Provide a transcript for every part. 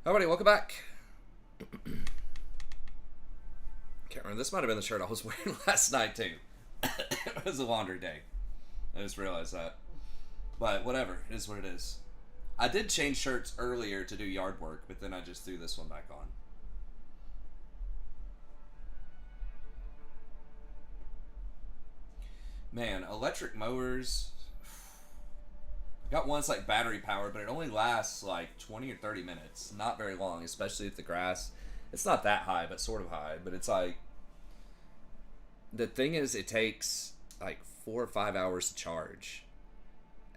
Everybody, welcome back. Can't remember. This might have been the shirt I was wearing last night too. It was a laundry day. I just realized that. But whatever, it is what it is. I did change shirts earlier to do yard work, but then I just threw this one back on. Man, electric mowers. I got one that's like battery powered, but it only lasts like 20 or 30 minutes. Not very long, especially if the grass. It's not that high, but sort of high. But it's like. The thing is, it takes like 4 or 5 hours to charge.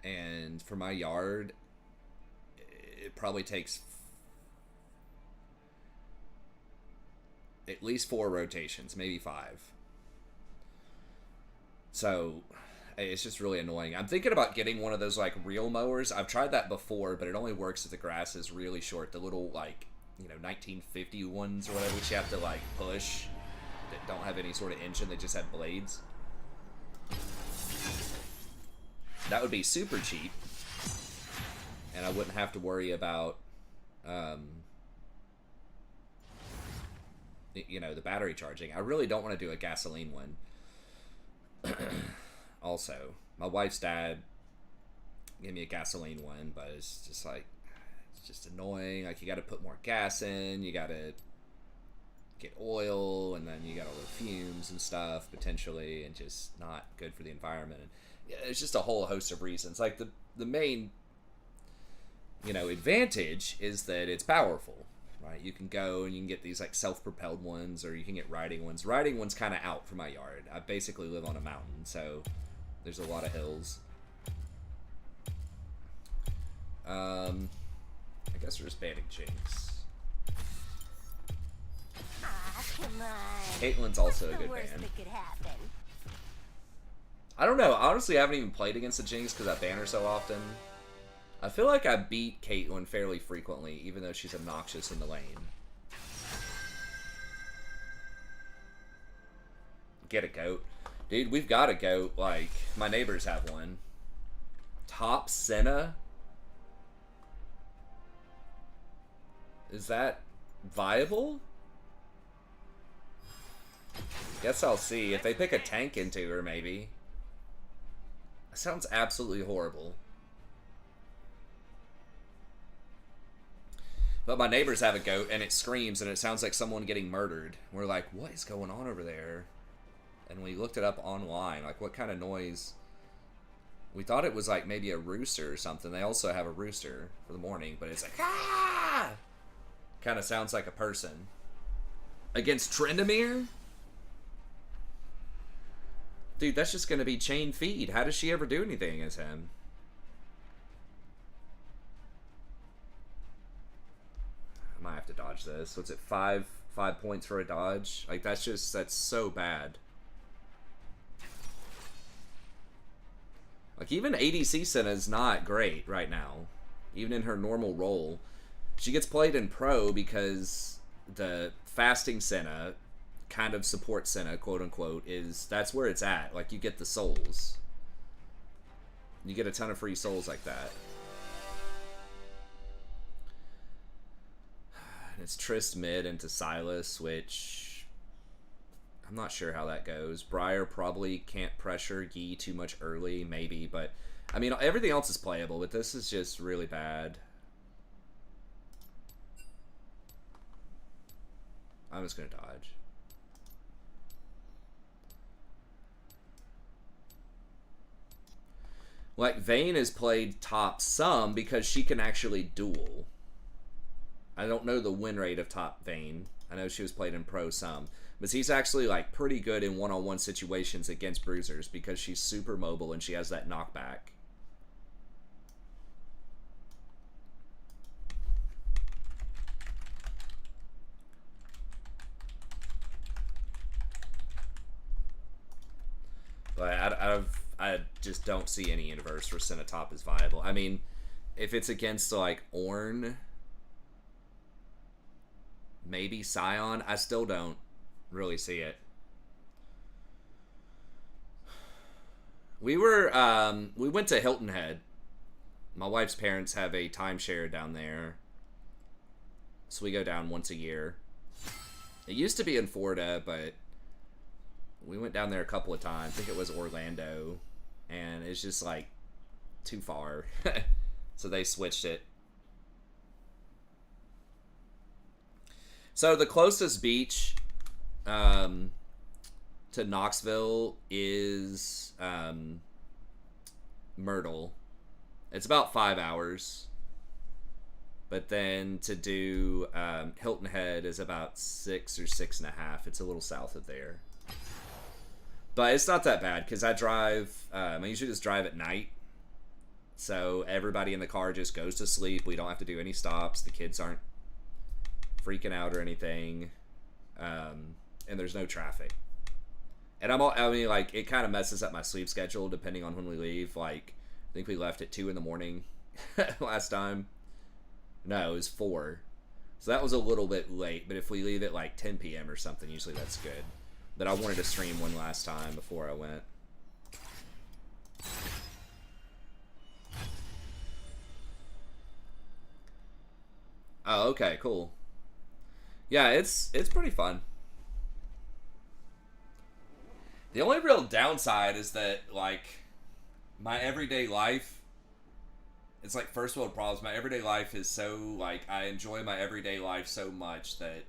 And for my yard, it probably takes at least 4 rotations, maybe 5. So it's just really annoying. I'm thinking about getting one of those like real mowers. I've tried that before, but it only works if the grass is really short. The little like 1950 ones or whatever, which you have to like push, that don't have any sort of engine. They just have blades. That would be super cheap, and I wouldn't have to worry about the battery charging. I really don't want to do a gasoline one. Also, my wife's dad gave me a gasoline one, but it's just like, it's just annoying. Like, you got to put more gas in, you got to get oil, and then you got all the fumes and stuff potentially, and just not good for the environment. And yeah, it's just a whole host of reasons. Like the main advantage is that it's powerful. Right, you can go and you can get these like self-propelled ones, or you can get riding ones. Riding one's kind of out for my yard. I basically live on a mountain, so there's a lot of hills. I guess we're just banning Jinx. Come on. Caitlin's also a good ban. I don't know. Honestly, I haven't even played against the Jinx because I ban her so often. I feel like I beat Caitlyn fairly frequently, even though she's obnoxious in the lane. Get a goat. Dude, we've got a goat. Like, my neighbors have one. Top Senna? Is that viable? Guess I'll see. If they pick a tank into her, maybe. That sounds absolutely horrible. But my neighbors have a goat, and it screams, and it sounds like someone getting murdered. We're like, what is going on over there? And we looked it up online, like, what kind of noise? We thought it was, like, maybe a rooster or something. They also have a rooster for the morning, but it's like, ah! Kind of sounds like a person. Against Trendemir? Dude, that's just going to be chain feed. How does she ever do anything as him? I might have to dodge this. What's it, 5 points for a dodge? Like, that's so bad. Like, even ADC Senna is not great right now. Even in her normal role. She gets played in pro because the fasting Senna, kind of support Senna, quote unquote, that's where it's at. Like, you get the souls. You get a ton of free souls like that. It's Trist mid into Silas, which I'm not sure how that goes. Briar probably can't pressure Yi too much early, maybe, but I mean, everything else is playable, but this is just really bad. I'm just gonna dodge. Like, Vayne is played top some because she can actually duel. I don't know the win rate of top Vayne. I know she was played in pro some. But she's actually, like, pretty good in one-on-one situations against bruisers because she's super mobile and she has that knockback. But I just don't see any universe where Senna top is viable. I mean, if it's against, like, Ornn, maybe Sion, I still don't really see it. We went to Hilton Head. My wife's parents have a timeshare down there. So we go down once a year. It used to be in Florida, but we went down there a couple of times. I think it was Orlando, and it's just like too far. So they switched it. So the closest beach to Knoxville is Myrtle. It's about 5 hours. But then to do Hilton Head is about 6 or 6.5. It's a little south of there. But it's not that bad because I drive, I usually just drive at night. So everybody in the car just goes to sleep. We don't have to do any stops. The kids aren't freaking out or anything. And there's no traffic. And like, it kind of messes up my sleep schedule depending on when we leave. Like, I think we left at 2 in the morning last time. No, it was 4. So that was a little bit late. But if we leave at like 10 p.m. or something, usually that's good. But I wanted to stream one last time before I went. Oh, okay, cool. Yeah, it's pretty fun. The only real downside is that, like, my everyday life, it's like first world problems. My everyday life is so, like, I enjoy my everyday life so much that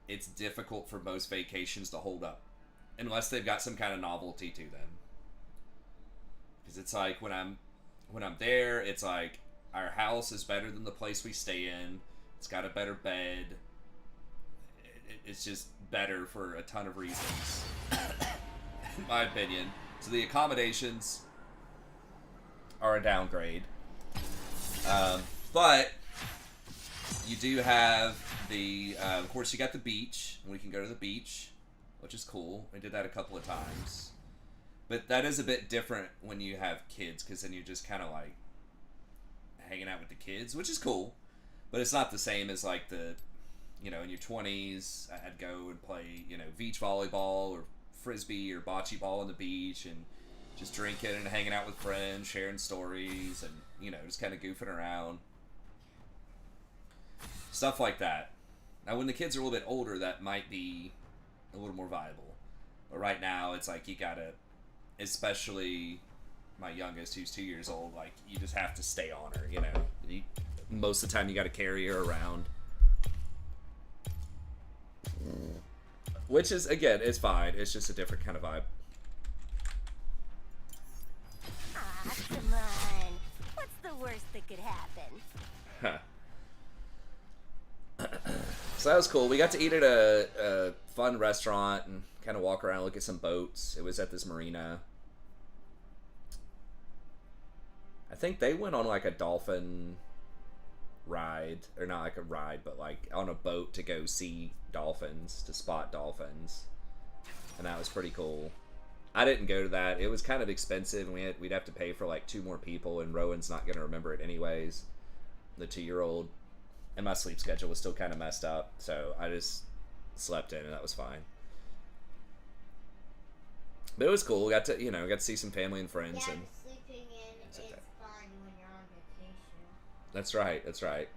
it's difficult for most vacations to hold up. Unless they've got some kind of novelty to them. Because it's like, when I'm there, it's like, our house is better than the place we stay in. It's got a better bed. It's just better for a ton of reasons. In my opinion. So the accommodations are a downgrade. But you do have the, of course you got the beach. We can go to the beach, which is cool. I did that a couple of times. But that is a bit different when you have kids, because then you're just kind of like hanging out with the kids, which is cool. But it's not the same as like the, in your 20s, I'd go and play, beach volleyball or frisbee or bocce ball on the beach and just drinking and hanging out with friends, sharing stories, and, just kind of goofing around. Stuff like that. Now, when the kids are a little bit older, that might be a little more viable. But right now, it's like you gotta, especially my youngest, who's 2 years old, like, you just have to stay on her, most of the time, you gotta carry her around. Which is, again, it's fine. It's just a different kind of vibe. Ah, come on. What's the worst that could happen? Huh. So that was cool. We got to eat at a fun restaurant and kind of walk around, look at some boats. It was at this marina. I think they went on like a dolphin ride, or not like a ride, but like on a boat to go see dolphins, to spot dolphins, and that was pretty cool. I didn't go to that. It was kind of expensive, and we'd have to pay for like 2 more people, and Rowan's not going to remember it anyways, the 2-year-old, and my sleep schedule was still kind of messed up, so I just slept in, and that was fine. But it was cool. We got to, got to see some family and friends. Yeah, and sleeping in is fun when you're on vacation. That's right. That's right.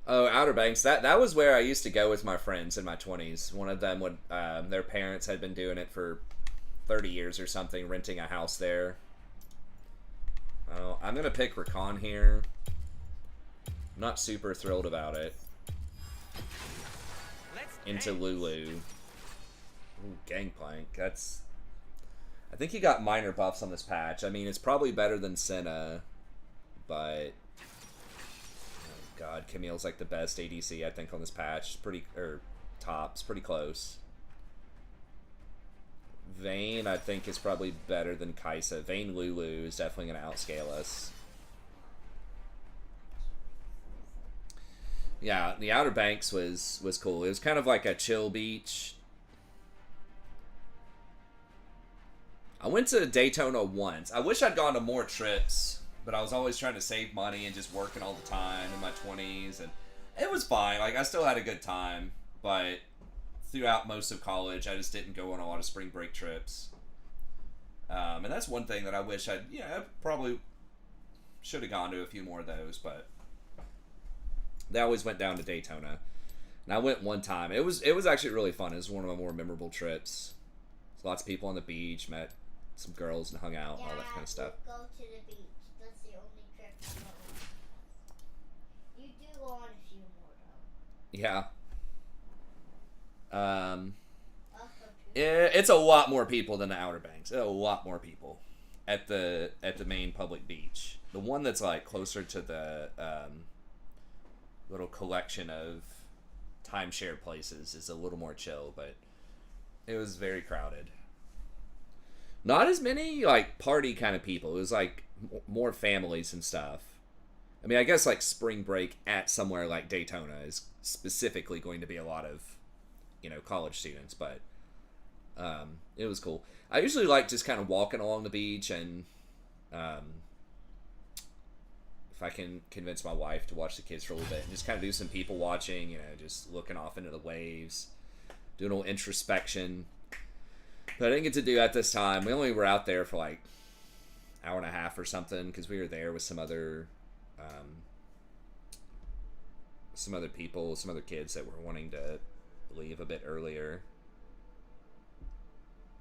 Oh, Outer Banks. That was where I used to go with my friends in my 20s. One of them would, their parents had been doing it for 30 years or something, renting a house there. Well, I'm gonna pick Rakan here. I'm not super thrilled about it. Into Lulu. Ooh, Gangplank. That's... I think he got minor buffs on this patch. I mean, it's probably better than Senna, but... Oh god, Camille's like the best ADC, I think, on this patch. Top's pretty close. Vayne, I think, is probably better than Kai'Sa. Vayne Lulu is definitely going to outscale us. Yeah, the Outer Banks was cool. It was kind of like a chill beach. I went to Daytona once. I wish I'd gone to more trips, but I was always trying to save money and just working all the time in my 20s. And It was fine. Like, I still had a good time, but throughout most of college, I just didn't go on a lot of spring break trips. And that's one thing that I wish I probably should have gone to a few more of those, but they always went down to Daytona. And I went one time. It was actually really fun. It was one of my more memorable trips. Lots of people on the beach, met some girls and hung out, Yeah, all that kind of stuff. Go to the beach. That's the only trip I go on. You do go on a few more though. Yeah. Also too. It's a lot more people than the Outer Banks. A lot more people at the main public beach. The one that's like closer to the little collection of timeshare places is a little more chill, but it was very crowded. Not as many like party kind of people. It was like more families and stuff. I mean, I guess like spring break at somewhere like Daytona is specifically going to be a lot of, college students, but it was cool. I usually like just kind of walking along the beach, and if I can convince my wife to watch the kids for a little bit and just kind of do some people watching, just looking off into the waves, doing a little introspection. But I didn't get to do that this time. We only were out there for like an hour and a half or something because we were there with some other people, some other kids that were wanting to leave a bit earlier.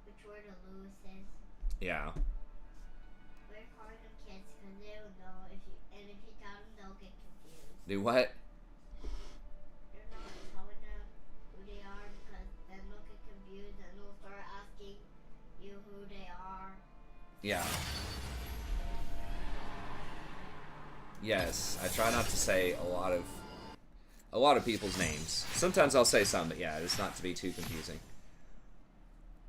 Which were the Lewises. Yeah. We're calling them kids because they don't know if you tell them they'll get confused. Do what? You're not telling them who they are because then they'll get confused and they'll start asking you who they are. Yeah. Yes, I try not to say a lot of people's names. Sometimes I'll say some, but yeah, just not to be too confusing.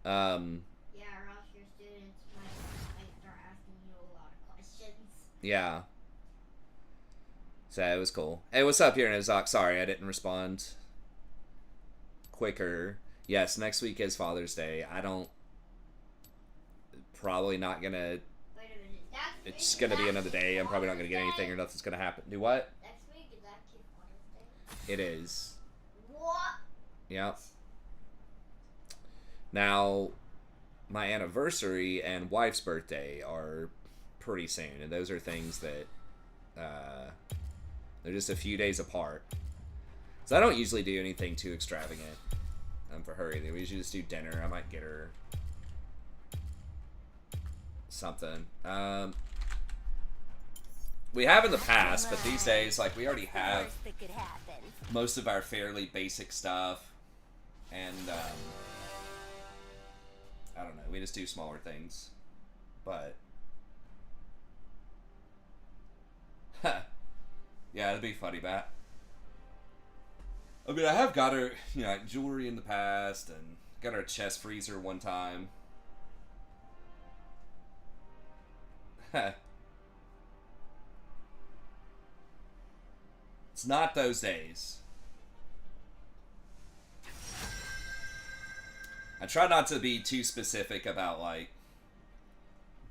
Yeah, or else your students might start asking you a lot of questions. Yeah. So it was cool. Hey, what's up here in Ozark? Sorry, I didn't respond quicker. Yes, next week is Father's Day. Probably not gonna. Wait a minute. It's gonna be another day. I'm probably not gonna get anything or nothing's gonna happen. Do what? Next week is actually Father's Day. It is. What? Yep. Now, my anniversary and wife's birthday are pretty soon, and those are things that they're just a few days apart. So I don't usually do anything too extravagant for her either. We usually just do dinner. I might get her something. We have in the past, but these days, like, we already have Worst that could happen. most of our fairly basic stuff, and I don't know, we just do smaller things, but yeah, it'd be funny, Matt. I mean, I have got her, like jewelry in the past, and got her a chest freezer one time. It's not those days. I try not to be too specific about like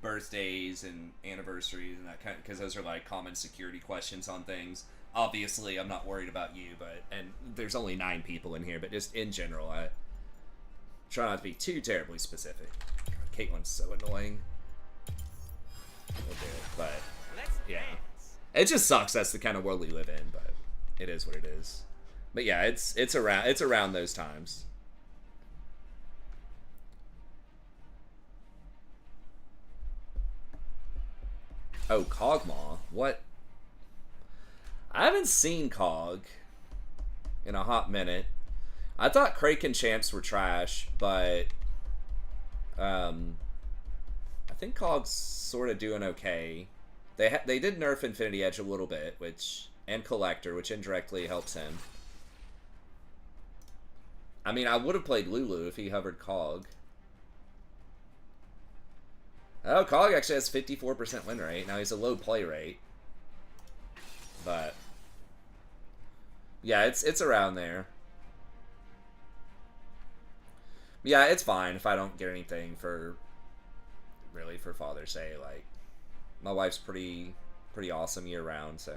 birthdays and anniversaries and that kind, because those are like common security questions on things. Obviously, I'm not worried about you, and there's only 9 people in here, but just in general, I try not to be too terribly specific. God, Caitlin's so annoying. We'll do it, but yeah, it just sucks. That's the kind of world we live in, but it is what it is. But yeah, it's around those times. Oh, Cogmaw. What? I haven't seen Cog in a hot minute. I thought Kraken champs were trash, but I think Cog's sort of doing okay. They did nerf Infinity Edge a little bit, and Collector, which indirectly helps him. I mean, I would have played Lulu if he hovered Cog. Oh, Cog actually has 54% win rate. Now he's a low play rate, but yeah, it's around there. Yeah, it's fine if I don't get anything for Father's Day. Like, my wife's pretty awesome year round, so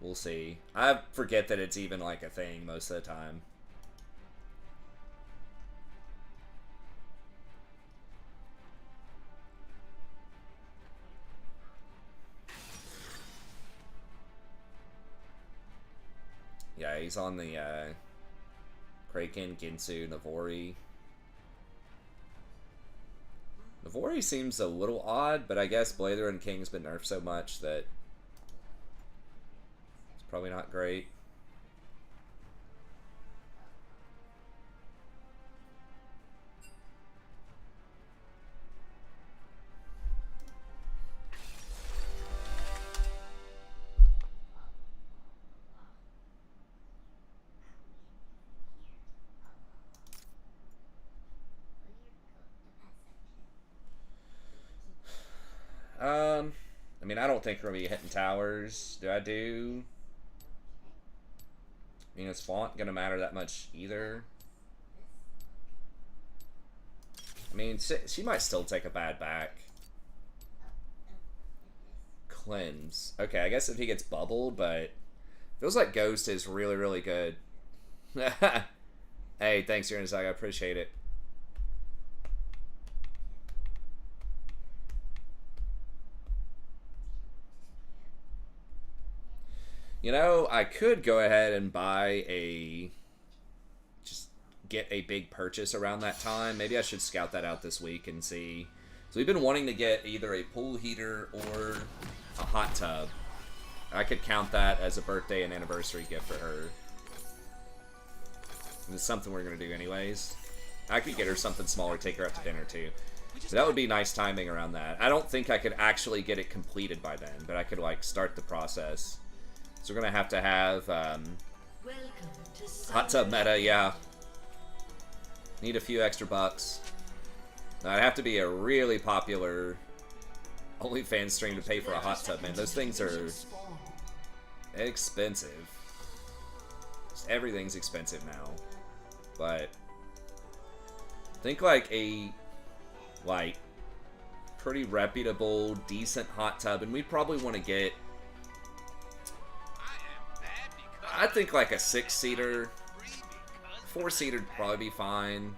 We'll see. I forget that it's even like a thing most of the time. Yeah, he's on the Kraken, Ginsu, Navori. Navori seems a little odd, but I guess Blather and King's been nerfed so much that it's probably not great. I mean, I don't think we're going to be hitting towers. Do I do? I mean, is font going to matter that much either? I mean, she might still take a bad back. Cleanse. Okay, I guess if he gets bubbled, but feels like Ghost is really, really good. Hey, thanks, Uranizag. I appreciate it. You know, I could go ahead and buy just get a big purchase around that time. Maybe I should scout that out this week and see. So we've been wanting to get either a pool heater or a hot tub. I could count that as a birthday and anniversary gift for her. And it's something we're going to do anyways. I could get her something smaller, take her out to dinner too. But that would be nice timing around that. I don't think I could actually get it completed by then, but I could like start the process. So we're going to have hot tub meta, yeah. Need a few extra bucks. Now, it'd have to be a really popular OnlyFans stream to pay for a hot tub, man. Those things are expensive. Just everything's expensive now. But think like a pretty reputable, decent hot tub, and we'd probably want to get, I think like a 6-seater. 4-seater would probably be fine.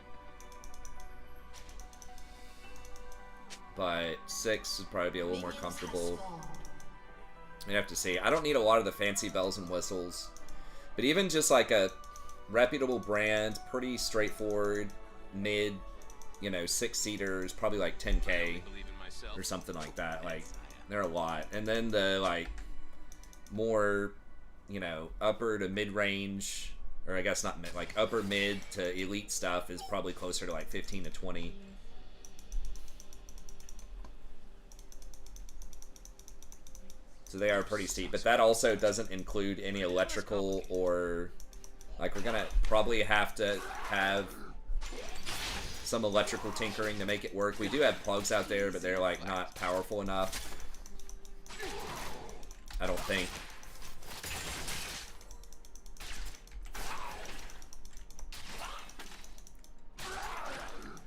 But 6 would probably be a little more comfortable. We'd have to see. I don't need a lot of the fancy bells and whistles. But even just like a reputable brand, pretty straightforward, mid, 6-seaters, probably like 10K or something like that. Like, they're a lot. And then the like more, upper to mid-range, or I guess not mid, like upper mid to elite stuff is probably closer to like 15 to 20. So they are pretty steep, but that also doesn't include any electrical or, like, we're gonna probably have to have some electrical tinkering to make it work. We do have plugs out there, but they're like not powerful enough, I don't think.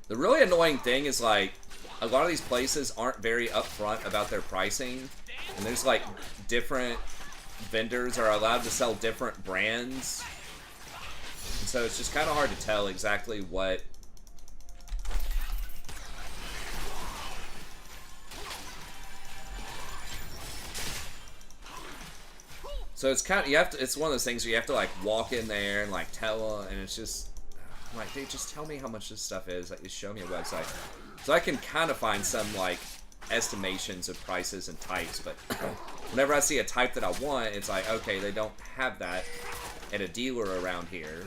The really annoying thing is, like, a lot of these places aren't very upfront about their pricing. And there's, like, different vendors are allowed to sell different brands. And so it's just kind of hard to tell exactly what... So it's kind of, it's one of those things where you have to, like, walk in there and, like, tell them, and it's just... I'm like, dude, just tell me how much this stuff is. Like, just show me a website. So I can kind of find some, like, estimations of prices and types, but whenever I see a type that I want, it's like, okay, they don't have that at a dealer around here.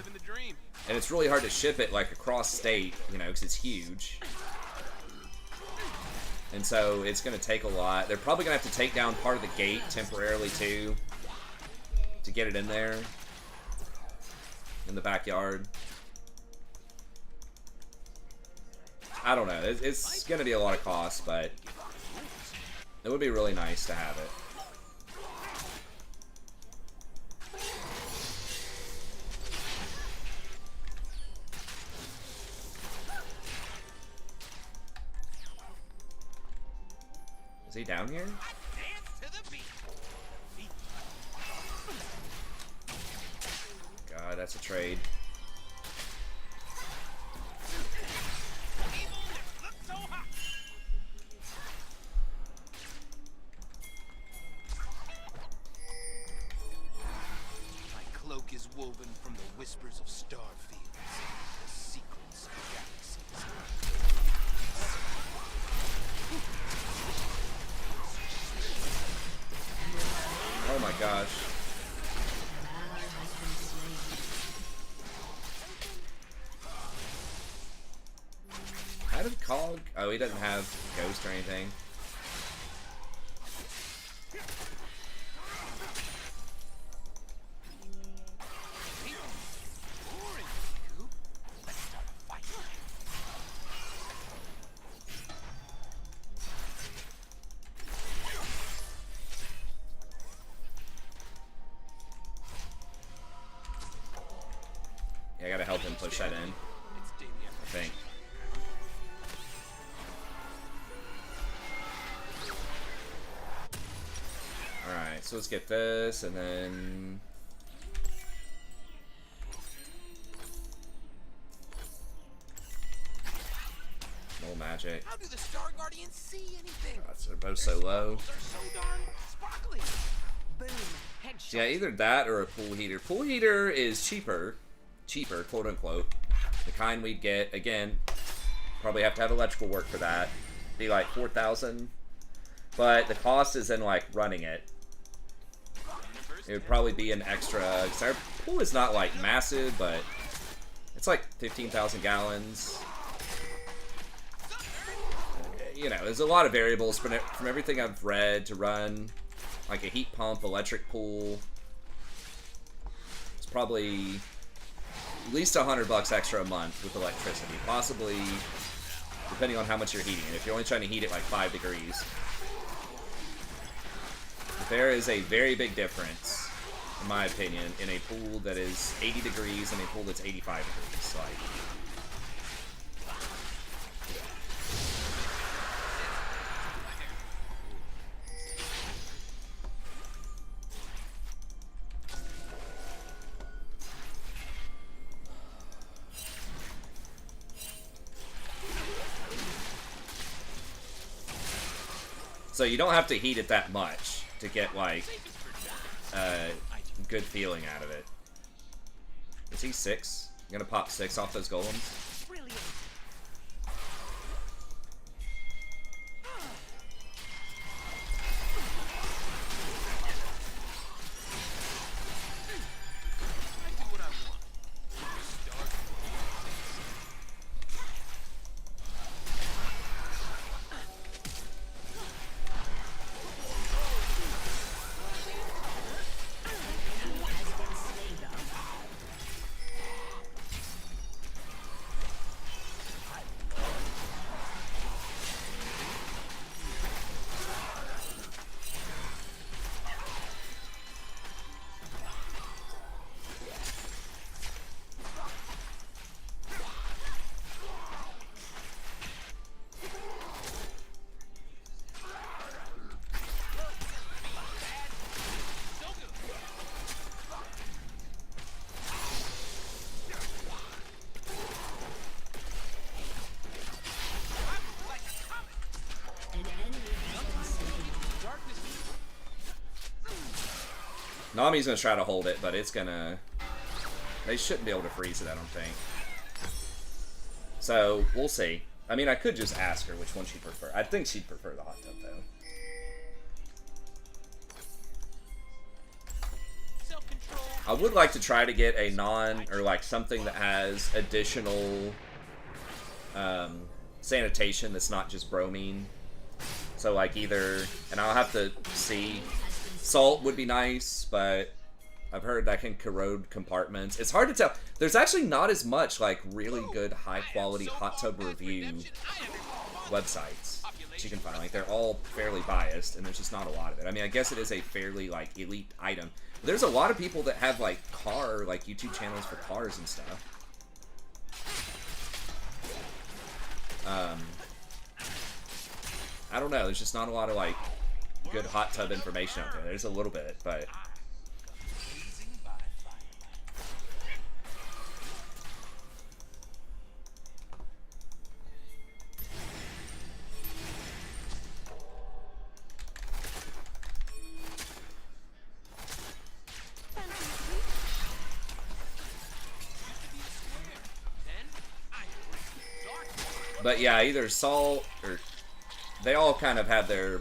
And it's really hard to ship it, like, across state, because it's huge. And so it's going to take a lot. They're probably going to have to take down part of the gate temporarily, too, to get it in there in the backyard. I don't know. It's going to be a lot of cost, but it would be really nice to have it. Is he down here? that's a trade. My cloak is woven from the whispers of starfields, the secrets of galaxies. Oh my gosh. How did Cog? Oh, he doesn't have Ghost or anything. Yeah, I gotta help him push that in, I think. Alright, so let's get this, and then... No magic. How do the Star Guardians see anything? They're both so low. They're so darn sparkly. Boom. Headshot. Yeah, either that or a pool heater. Pool heater is cheaper, quote unquote. The kind we'd get, again, probably have to have electrical work for that. Be like 4,000. But the cost is in like running it. It would probably be an extra, because our pool is not like massive, but it's like 15,000 gallons. You know, there's a lot of variables from everything I've read to run like a heat pump, electric pool. It's probably at least $100 extra a month with electricity, possibly depending on how much you're heating it. If you're only trying to heat it like 5 degrees. There is a very big difference, in my opinion, in a pool that is 80 degrees and a pool that's 85 degrees. Like, so you don't have to heat it that much to get like a good feeling out of it. Is he 6? You gonna pop 6 off those golems? Brilliant. I do what I want. Star Nami's gonna try to hold it, but it's gonna... They shouldn't be able to freeze it, I don't think. So, we'll see. I mean, I could just ask her which one she'd prefer. I think she'd prefer the hot tub, though. I would like to try to get a or like something that has additional sanitation that's not just bromine. So like either, and I'll have to see, salt would be nice, but I've heard that can corrode compartments. It's hard to tell. There's actually not as much like really good high quality hot tub review websites that you can find. Like they're all fairly biased and there's just not a lot of it. I mean, I guess it is a fairly like elite item. But there's a lot of people that have like YouTube channels for cars and stuff. I don't know, there's just not a lot of like good hot tub information out there. There's a little bit, but But yeah, either salt or they all kind of have their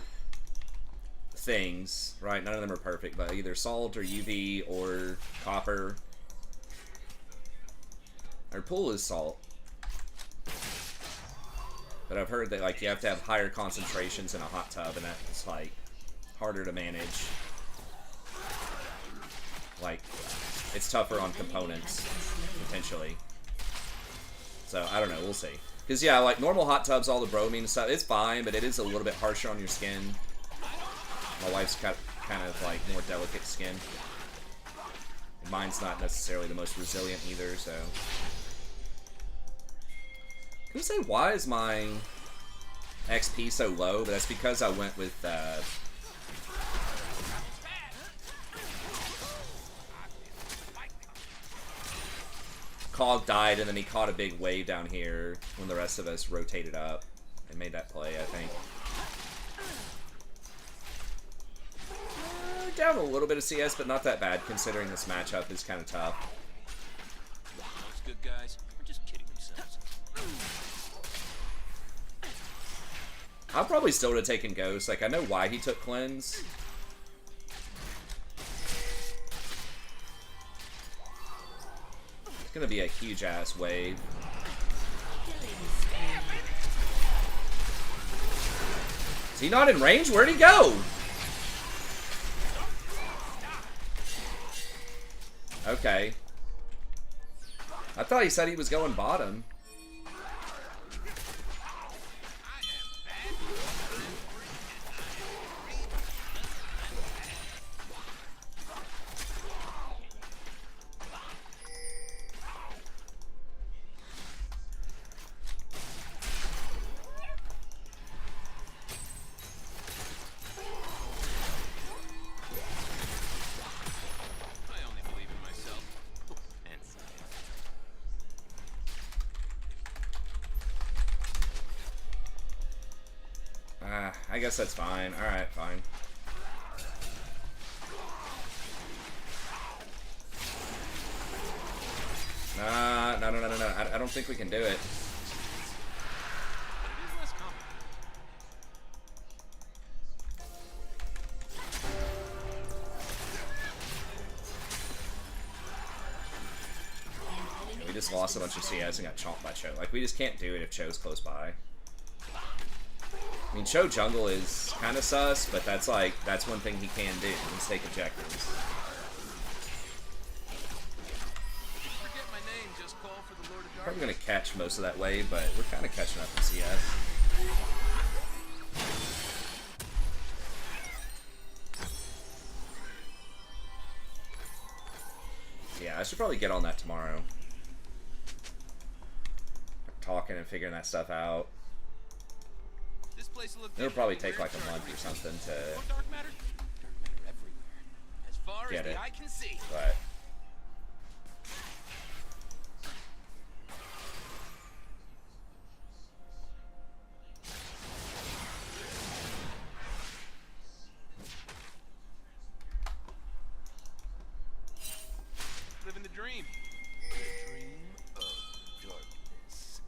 things, right? None of them are perfect, but either salt or UV or copper. Our pool is salt. But I've heard that like you have to have higher concentrations in a hot tub, and that's like harder to manage. Like it's tougher on components potentially. So I don't know, we'll see. Because yeah, like normal hot tubs, all the bromine and stuff, it's fine, but it is a little bit harsher on your skin. My wife's got kind of like more delicate skin. And mine's not necessarily the most resilient either, so. Can I say, why is my XP so low? But that's because I went with Cog died, and then he caught a big wave down here when the rest of us rotated up and made that play, I think. Down a little bit of CS, but not that bad, considering this matchup is kind of tough. Those good guys are just kidding themselves. I probably still would have taken Ghost. Like, I know why he took Cleanse. It's gonna be a huge-ass wave. Is he not in range? Where'd he go? Okay. I thought he said he was going bottom. I guess that's fine. Alright, fine. No. I don't think we can do it. We just lost a bunch of CS and got chomped by Cho. Like, we just can't do it if Cho's close by. I mean, Cho jungle is kind of sus, but that's like, that's one thing he can do. He can take objectives. Probably going to catch most of that wave, but we're kind of catching up in CS. Yeah, I should probably get on that tomorrow. Talking and figuring that stuff out. It'll probably take like a month or something to get it, but living the dream. The dream of darkness.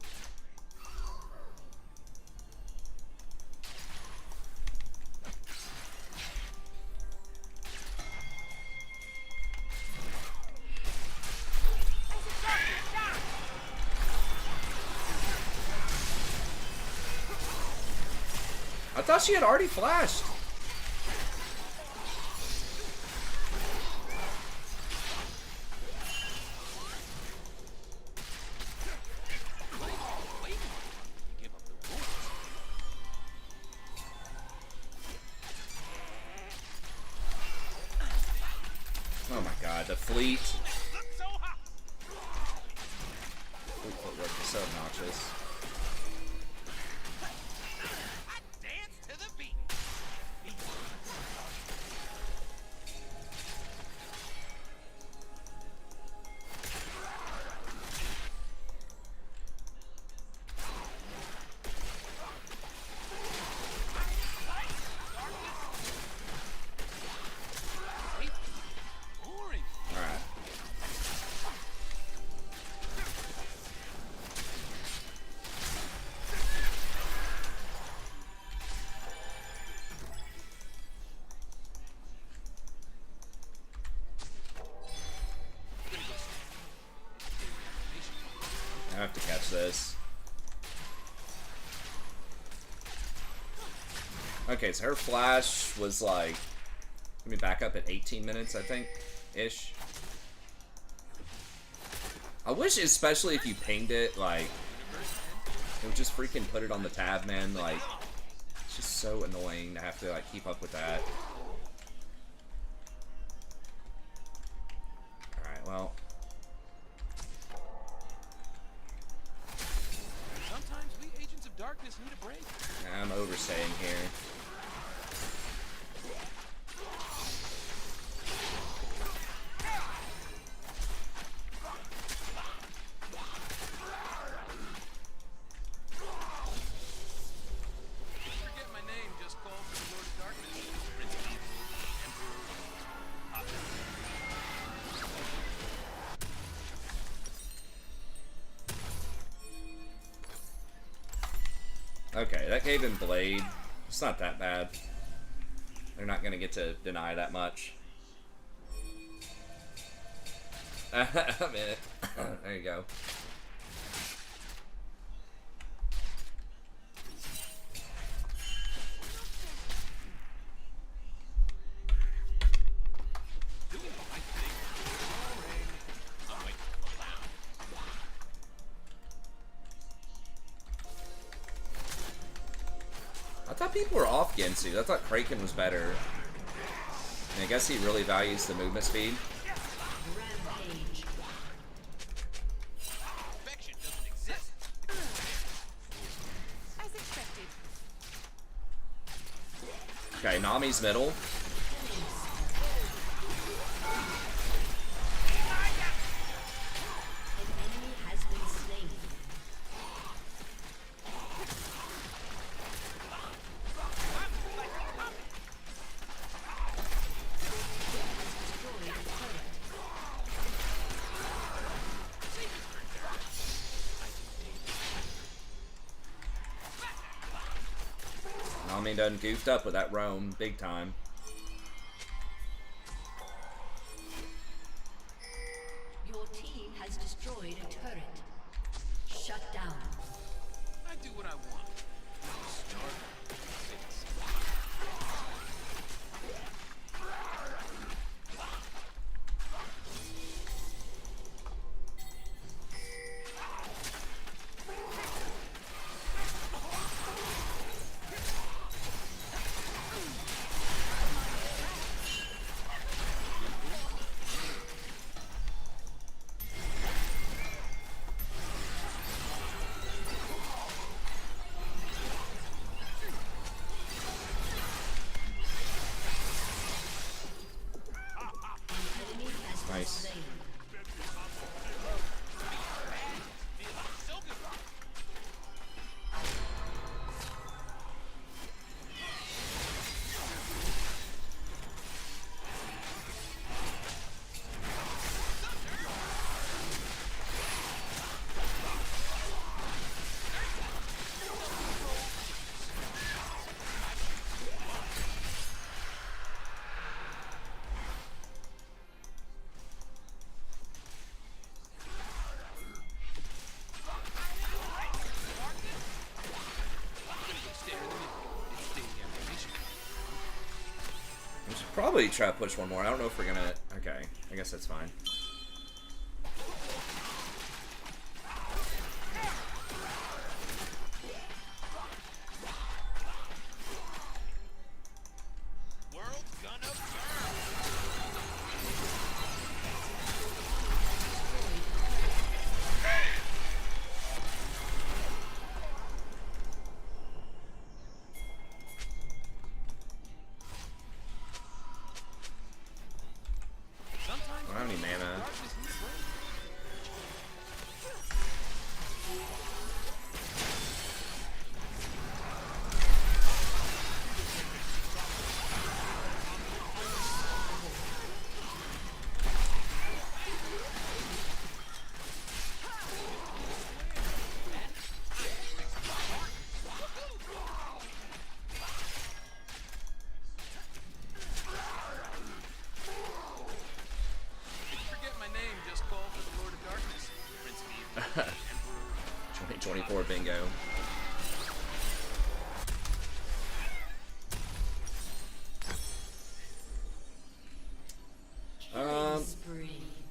I thought she had already flashed. Oh my god, the fleet. Fleet footwork is so obnoxious. dodge this. Okay, so her flash was like, let me back up at 18 minutes, I think, ish. I wish, especially if you pinged it, like, it would just freaking put it on the tab, man. Like, it's just so annoying to have to, like, keep up with that. Alright, well. Sometimes we agents of darkness need a break. I'm overstaying here. Forget my name, just call for the Lord of Darkness. Prince of Evil, Emperor. Okay, that gave him Blade. It's not that bad. They're not gonna get to deny that much. I'm in it. There you go. I thought people were off Gensu. I thought Kraken was better. And I guess he really values the movement speed. Rampage. Perfection doesn't exist. As expected. Okay, Nami's middle. An enemy has been slain. Nami done goofed up with that roam big time. Your team has destroyed a turret. Shut down. I do what I want. Start. Enemy has been Nice. slain. So good. We should probably try to push one more. I don't know if we're gonna... Okay, I guess that's fine. World's gonna burn. Sometimes I don't have any mana. 24 bingo.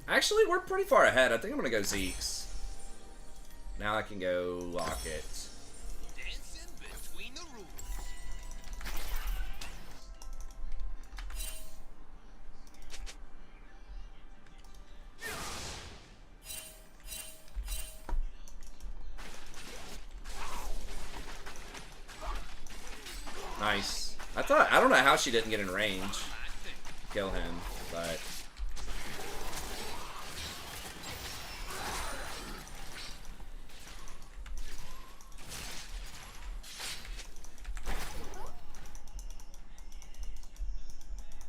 Actually, we're pretty far ahead. I think I'm gonna go Zeke's. Now I can go Locket. Dancing between the rules. Nice. I don't know how she didn't get in range. Kill him, but.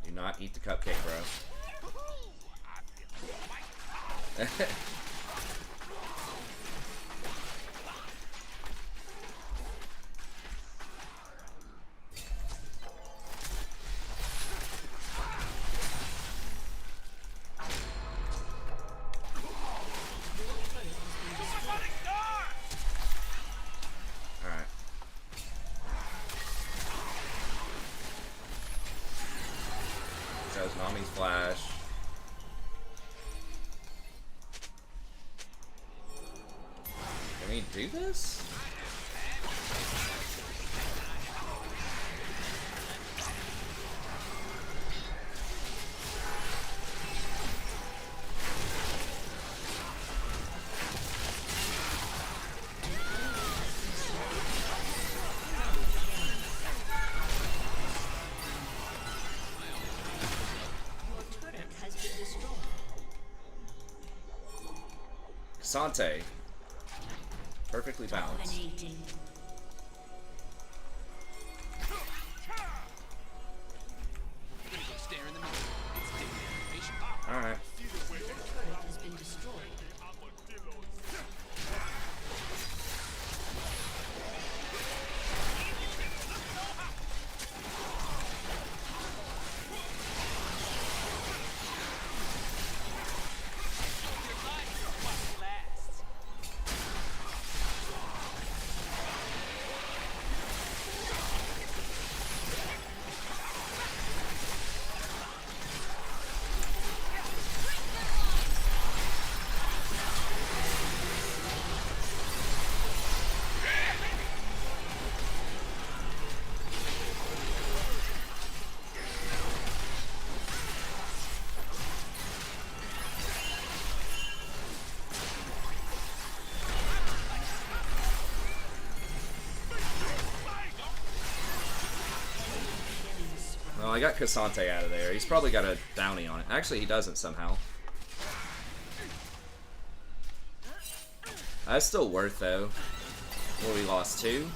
Do not eat the cupcake, bro. Alright. Shows Nami's flash. Can we do this? Sante. Perfectly balanced. Dominating. Stare in the mirror. It's different. Alright. Turret has been destroyed. Well, I got Cassante out of there. He's probably got a bounty on it. Actually, he doesn't somehow. That's still worth, though. Well, we lost 2.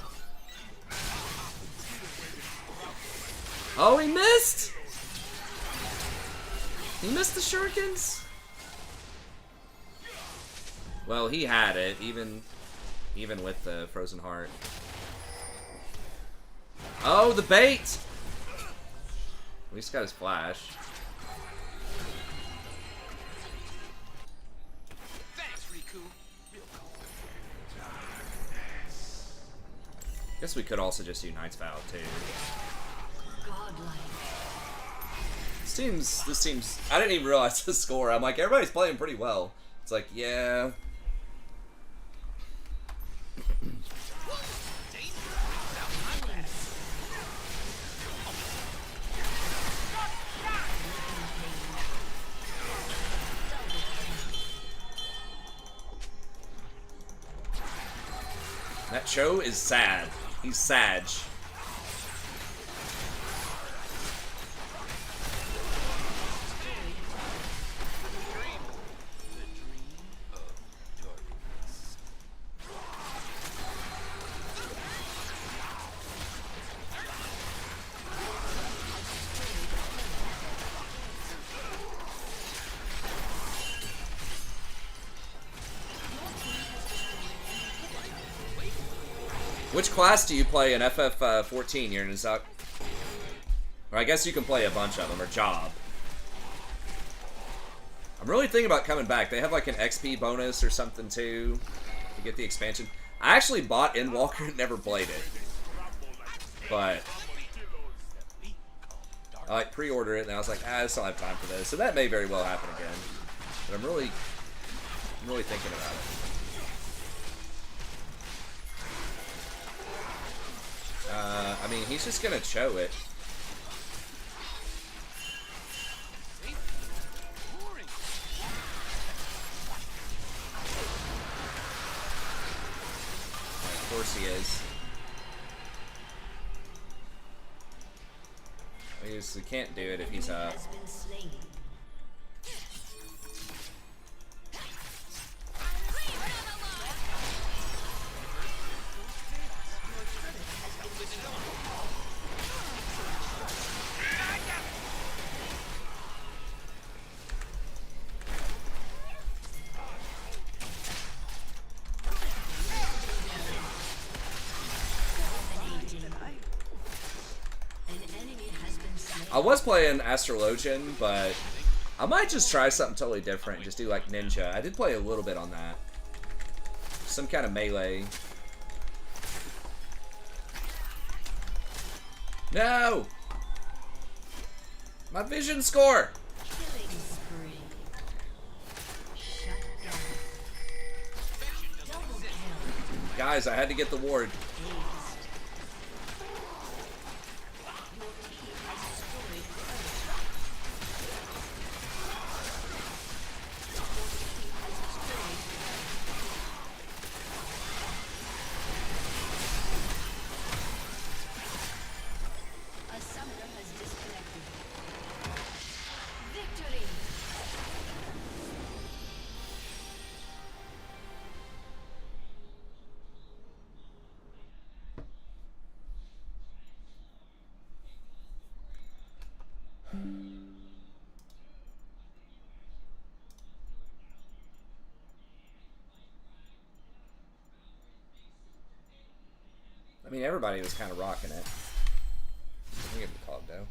Oh, he missed! He missed the shurikens? Well, he had it, even with the frozen heart. Oh, the bait! At least got his flash. Thanks, Riku. Real cool. Guess we could also just do Knight's Vow too. Godlike. This seems. I didn't even realize the score. I'm like, everybody's playing pretty well. It's like, yeah. That show is sad. He's Sag. Which class do you play in FF14? You're in Azak. Or I guess you can play a bunch of them, or Job. I'm really thinking about coming back. They have like an XP bonus or something too to get the expansion. I actually bought Endwalker and never played it. But I like pre-order it and I was like, I still have time for this. So that may very well happen again. But I'm really thinking about it. I mean, he's just gonna Cho it. Of course he is. He can't do it if he's up. I was playing Astrologian, but I might just try something totally different and just do like Ninja. I did play a little bit on that. Some kind of melee. No! My vision score! Guys, I had to get the ward. I mean, everybody was kind of rocking it. Let me get the cloud though.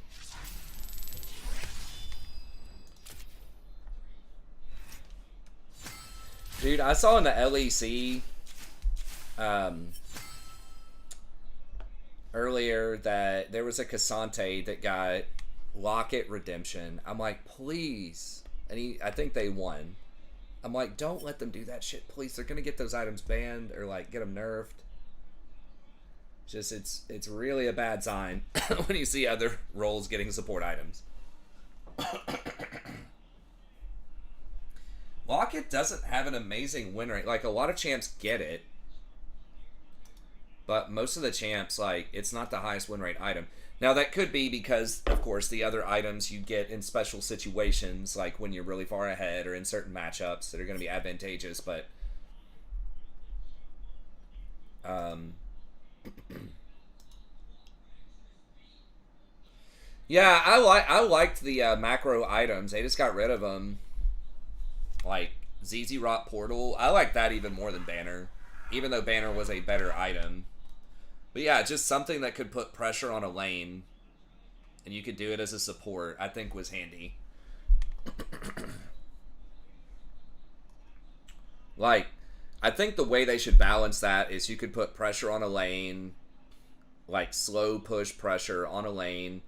Dude, I saw in the LEC earlier that there was a Cassante that got Locket Redemption. I'm like, please. And I think they won. I'm like, don't let them do that shit, please. They're gonna get those items banned or like get them nerfed. Just it's really a bad sign when you see other roles getting support items. Locket doesn't have an amazing win rate. Like, a lot of champs get it, but most of the champs, like, it's not the highest win rate item. Now, that could be because, of course, the other items you get in special situations, like when you're really far ahead or in certain matchups that are going to be advantageous, but yeah, I liked the macro items. They just got rid of them. Like ZZ Rot Portal, I like that even more than Banner, even though Banner was a better item. But yeah, just something that could put pressure on a lane, and you could do it as a support, I think was handy. Like, I think the way they should balance that is you could put pressure on a lane, like slow push pressure on a lane,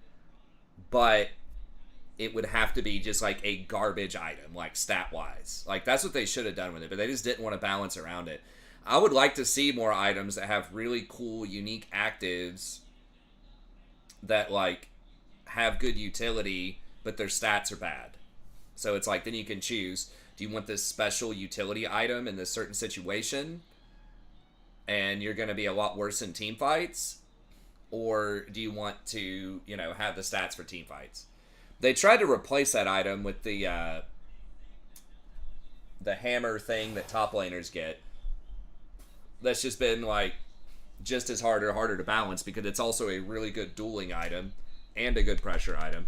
but it would have to be just like a garbage item, like stat-wise. Like, that's what they should have done with it, but they just didn't want to balance around it. I would like to see more items that have really cool, unique actives that, like, have good utility, but their stats are bad. So it's like, then you can choose, do you want this special utility item in this certain situation, and you're going to be a lot worse in team fights? Or do you want to, you know, have the stats for team fights? They tried to replace that item with the hammer thing that top laners get. That's just been, like, just as hard or harder to balance because it's also a really good dueling item and a good pressure item.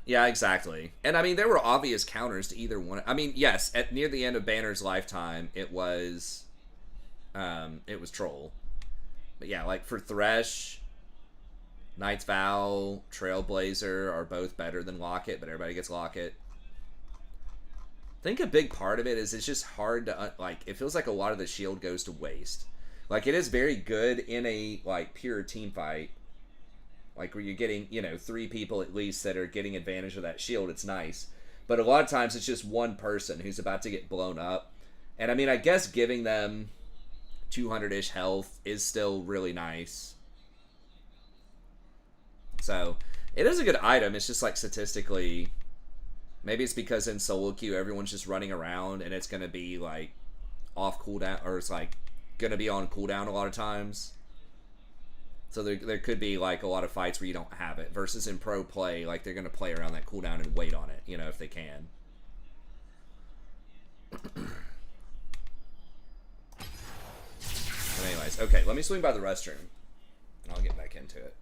Yeah, exactly. And, I mean, there were obvious counters to either one. I mean, yes, near the end of Banner's lifetime, it was Troll. But, yeah, like, for Thresh, Knight's Vow, Trailblazer are both better than Locket, but everybody gets Locket. I think a big part of it is it's just hard to like. It feels like a lot of the shield goes to waste. Like it is very good in a like pure team fight, like where you're getting 3 people at least that are getting advantage of that shield. It's nice, but a lot of times it's just one person who's about to get blown up. And I mean, I guess giving them 200-ish health is still really nice. So it is a good item. It's just like statistically. Maybe it's because in solo queue everyone's just running around and it's going to be like off cooldown, or it's like going to be on cooldown a lot of times. So there could be like a lot of fights where you don't have it, versus in pro play, like they're going to play around that cooldown and wait on it, if they can. But anyways, okay, let me swing by the restroom and I'll get back into it.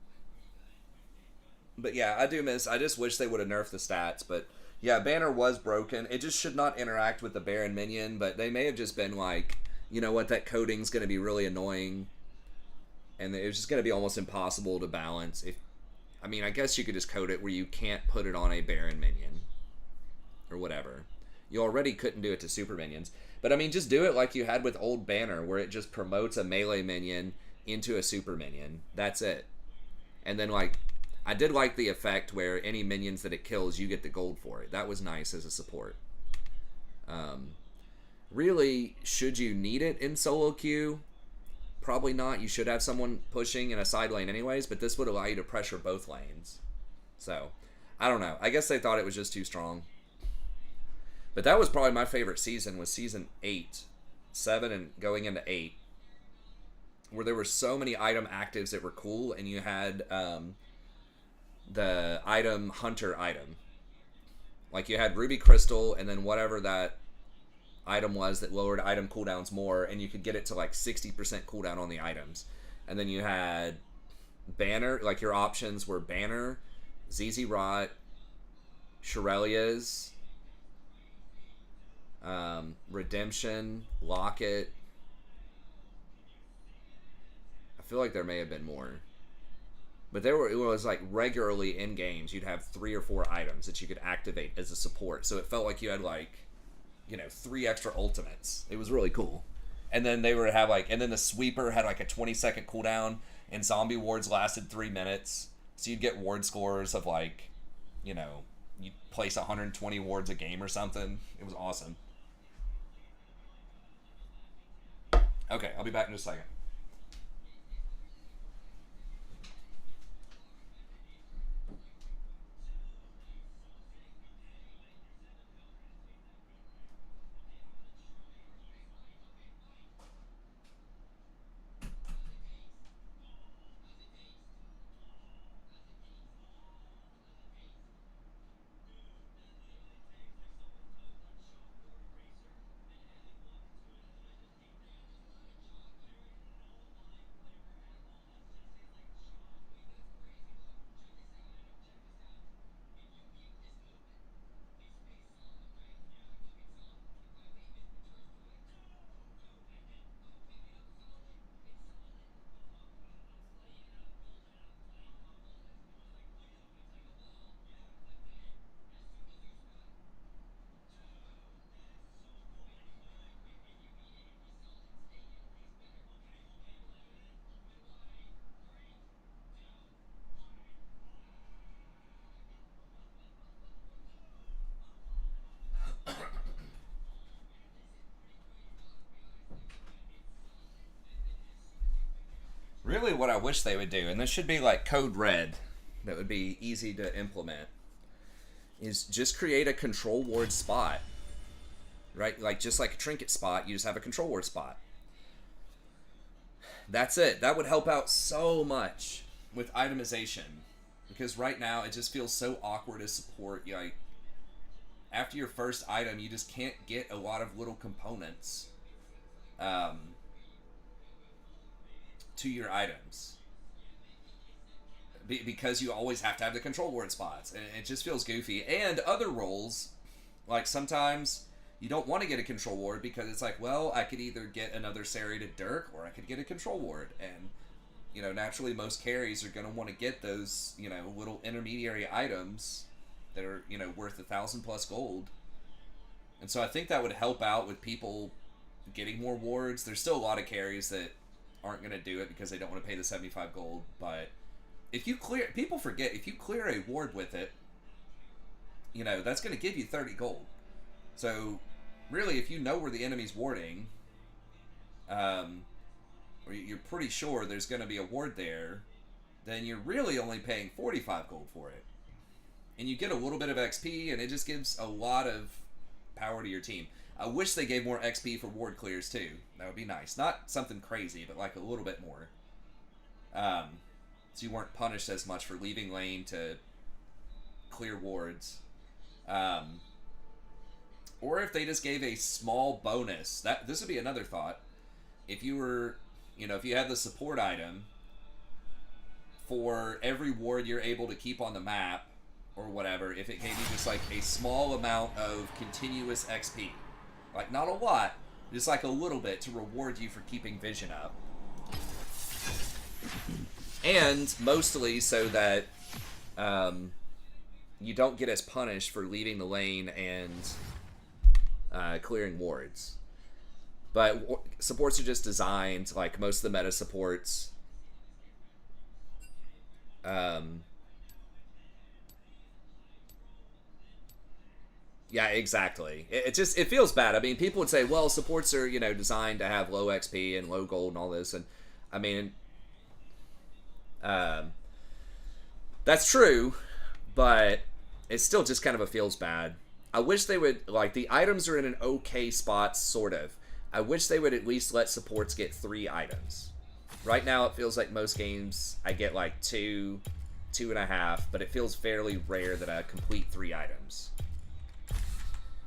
But yeah, I just wish they would have nerfed the stats, but yeah, banner was broken. It just should not interact with the Baron minion, but they may have just been like, you know what, that coding's going to be really annoying, and it was just going to be almost impossible to balance. I guess you could just code it where you can't put it on a Baron minion, or whatever. You already couldn't do it to super minions, but I mean, just do it like you had with old banner, where it just promotes a melee minion into a super minion. That's it. And then like, I did like the effect where any minions that it kills, you get the gold for it. That was nice as a support. Really, should you need it in solo queue? Probably not. You should have someone pushing in a side lane anyways, but this would allow you to pressure both lanes. So, I don't know. I guess they thought it was just too strong. But that was probably my favorite season, was season 8. 7 and going into 8. Where there were so many item actives that were cool, and you had... the item hunter item, like you had ruby crystal, and then whatever that item was that lowered item cooldowns more, and you could get it to like 60% cooldown on the items. And then you had banner, like your options were banner, ZZ Rot, Shirelia's, redemption, locket. I feel like there may have been more. But it was like regularly in games, you'd have 3 or 4 items that you could activate as a support. So it felt like you had like, 3 extra ultimates. It was really cool. And then they would have like, and then the sweeper had like a 20-second cooldown, and zombie wards lasted 3 minutes. So you'd get ward scores of like, you'd place 120 wards a game or something. It was awesome. Okay, I'll be back in just a second. Really what I wish they would do, and this should be like code red, that would be easy to implement, is just create a control ward spot. Right? Like just like a trinket spot, you just have a control ward spot. That's it. That would help out so much with itemization. Because right now it just feels so awkward to support. Like, after your first item, you just can't get a lot of little components to your items, because you always have to have the control ward spots, and it just feels goofy. And other roles, like sometimes you don't want to get a control ward because it's like, well, I could either get another serrated Dirk or I could get a control ward, and naturally most carries are going to want to get those little intermediary items that are worth 1,000+ gold. And so I think that would help out with people getting more wards. There's still a lot of carries that aren't going to do it because they don't want to pay the 75 gold. But if you clear, people forget, if you clear a ward with it, you know, that's going to give you 30 gold. So really, if you know where the enemy's warding, or you're pretty sure there's going to be a ward there, then you're really only paying 45 gold for it. And you get a little bit of XP, and it just gives a lot of power to your team. I wish they gave more XP for ward clears too. That would be nice. Not something crazy, but like a little bit more. So you weren't punished as much for leaving lane to clear wards. Or if they just gave a small bonus. This would be another thought. If you were, you know, if you had the support item, for every ward you're able to keep on the map, or whatever, if it gave you just like a small amount of continuous XP. Like not a lot, just like a little bit to reward you for keeping vision up. And mostly so that you don't get as punished for leaving the lane and clearing wards. But supports are just designed, like most of the meta supports, yeah, exactly. It just, it feels bad. I mean, people would say, well, supports are, you know, designed to have low XP and low gold and all this. And, I mean, that's true, but it still just kind of feels bad. I wish they would, like, the items are in an okay spot, sort of. I wish they would at least let supports get 3 items. Right now, it feels like most games I get, like, 2, 2.5, but it feels fairly rare that I complete 3 items.